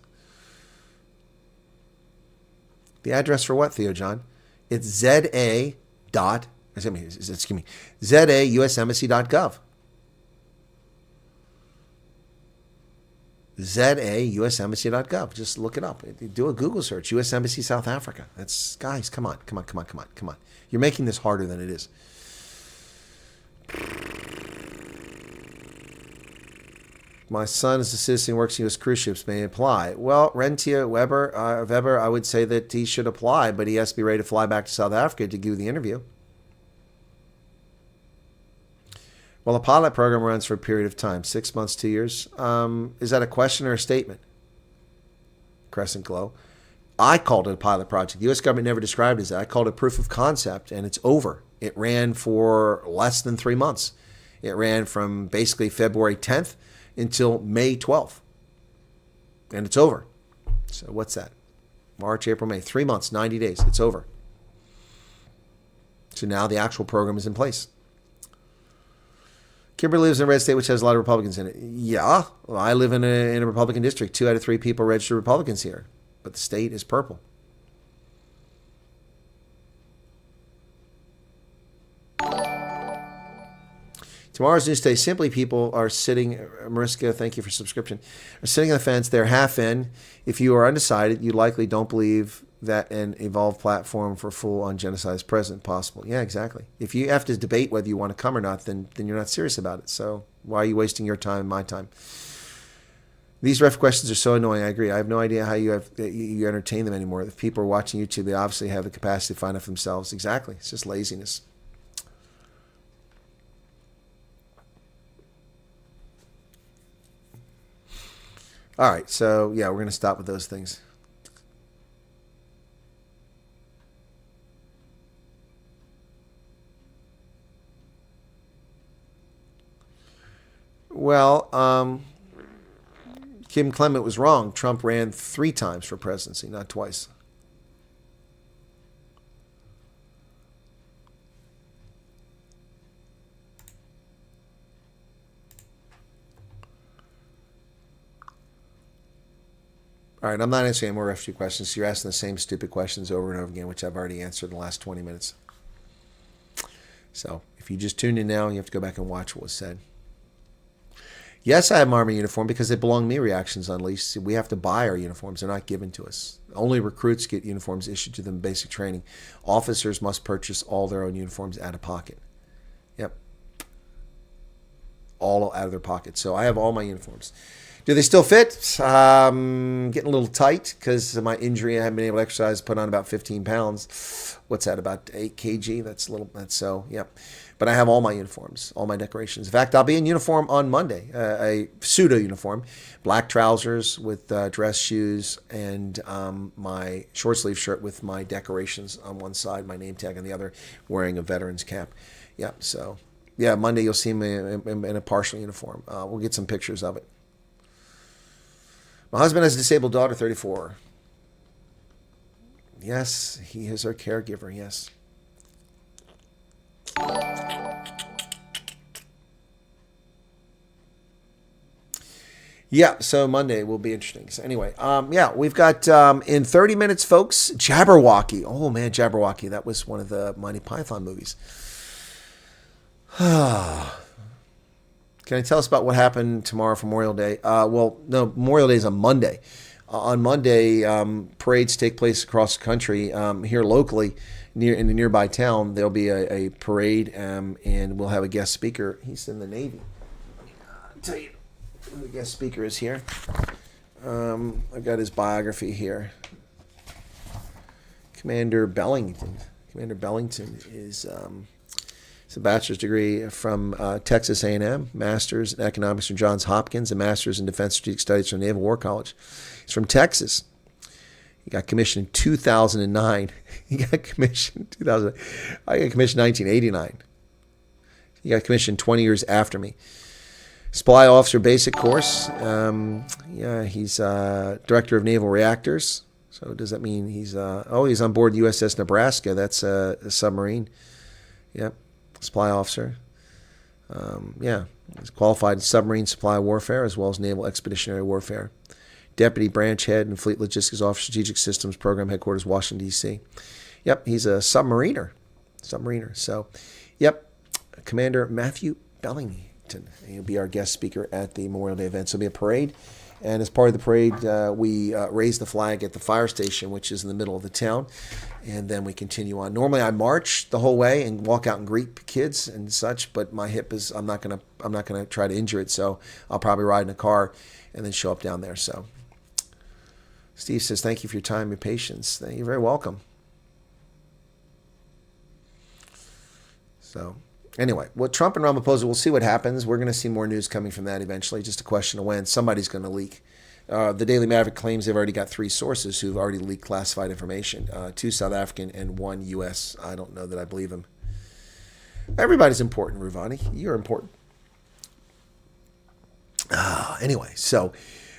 The address for what, Theo John? It's zausembassy.gov. zausembassy.gov. Just look it up. Do a Google search. U.S. Embassy, South Africa. That's, guys, come on. You're making this harder than it is. My son is a citizen who works in U.S. cruise ships. May he apply? Well, Rentia Weber, I would say that he should apply, but he has to be ready to fly back to South Africa to do the interview. Well, the pilot program runs for a period of time, 6 months, 2 years. Is that a question or a statement? Crescent Glow. I called it a pilot project. The U.S. government never described it as that. I called it proof of concept, and it's over. It ran for less than 3 months. It ran from basically February 10th until May 12th. And it's over. So what's that? March, April, May. 3 months, 90 days. It's over. So now the actual program is in place. Kimberly lives in a red state which has a lot of Republicans in it. Yeah, well, I live in a Republican district. 2 out of 3 people register Republicans here. But the state is purple. Tomorrow's news day, simply people are sitting, Mariska, thank you for subscription, are sitting on the fence. They're half in. If you are undecided, you likely don't believe that an evolved platform for full-on genocide is present possible. Yeah, exactly. If you have to debate whether you want to come or not, then you're not serious about it. So why are you wasting your time and my time? These ref questions are so annoying. I agree. I have no idea how you entertain them anymore. If people are watching YouTube, they obviously have the capacity to find out for themselves. Exactly. It's just laziness. All right, so yeah, we're going to stop with those things. Well, Kim Clement was wrong. Trump ran 3 times for presidency, not twice. All right, I'm not answering any more refugee questions. You're asking the same stupid questions over and over again, which I've already answered in the last 20 minutes. So if you just tuned in now, you have to go back and watch what was said. Yes, I have my Army uniform because they belong to me. Reactions Unleashed. We have to buy our uniforms. They're not given to us. Only recruits get uniforms issued to them in basic training. Officers must purchase all their own uniforms out of pocket. Yep. All out of their pocket. So I have all my uniforms. Do they still fit? Getting a little tight because of my injury. I haven't been able to exercise, put on about 15 pounds. What's that, about 8 kg? That's so, yep. But I have all my uniforms, all my decorations. In fact, I'll be in uniform on Monday, a pseudo uniform, black trousers with dress shoes and my short sleeve shirt with my decorations on one side, my name tag on the other, wearing a veteran's cap. Yeah, so, yeah, Monday you'll see me in a partial uniform. We'll get some pictures of it. My husband has a disabled daughter, 34. Yes, he is our caregiver, yes. Yeah, so Monday will be interesting. So anyway, yeah, we've got in 30 minutes, folks, Jabberwocky. Oh man, Jabberwocky. That was one of the Monty Python movies. Can I tell us about what happened tomorrow for Memorial Day? Well, no, Memorial Day is on Monday. On Monday, parades take place across the country. Here locally, in the nearby town, there'll be a parade, and we'll have a guest speaker. He's in the Navy. I'll tell you who the guest speaker is here. I've got his biography here. Commander Bellington. Commander Bellington is it's a bachelor's degree from Texas A&M, master's in economics from Johns Hopkins, and master's in defense strategic studies from Naval War College. He's from Texas. He got commissioned in 2009. He got commissioned in 2000. I got commissioned in 1989. He got commissioned 20 years after me. Supply officer basic course. Yeah, he's director of naval reactors. So does that mean he's he's on board USS Nebraska? That's a submarine. Yep, supply officer. Yeah, he's qualified in submarine supply warfare as well as naval expeditionary warfare. Deputy branch head and fleet logistics officer, strategic systems program headquarters, Washington D.C. Yep, he's a submariner. So, yep, Commander Matthew Bellington. He'll be our guest speaker at the Memorial Day event. So it'll be a parade, and as part of the parade, we raise the flag at the fire station, which is in the middle of the town, and then we continue on. Normally, I march the whole way and walk out and greet kids and such, but my hip is I'm not gonna try to injure it, so I'll probably ride in a car and then show up down there. So, Steve says, "Thank you for your time, your patience." You're very welcome. So. Anyway, well, Trump and Ramaphosa, we'll see what happens. We're going to see more news coming from that eventually. Just a question of when. Somebody's going to leak. The Daily Maverick claims they've already got 3 sources who've already leaked classified information. 2 South African and 1 U.S. I don't know that I believe him. Everybody's important, Ruvani. You're important. Anyway, so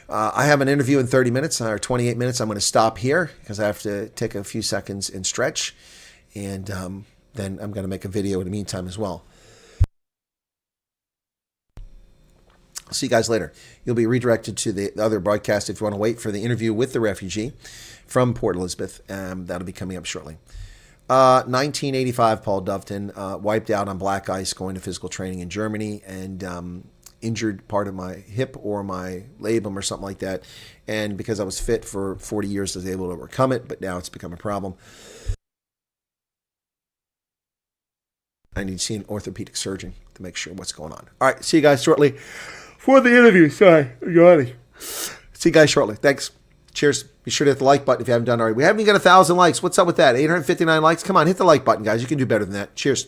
I have an interview in 30 minutes or 28 minutes. I'm going to stop here because I have to take a few seconds and stretch. And then I'm going to make a video in the meantime as well. See you guys later. You'll be redirected to the other broadcast if you want to wait for the interview with the refugee from Port Elizabeth. That'll be coming up shortly. 1985, Paul Doveton wiped out on black ice going to physical training in Germany and injured part of my hip or my labrum or something like that. And because I was fit for 40 years, I was able to overcome it, but now it's become a problem. I need to see an orthopedic surgeon to make sure what's going on. All right, see you guys shortly for the interview. Sorry, yawning. See you guys shortly. Thanks. Cheers. Be sure to hit the like button if you haven't done already. We haven't even got 1,000 likes. What's up with that? 859 likes? Come on, hit the like button, guys. You can do better than that. Cheers.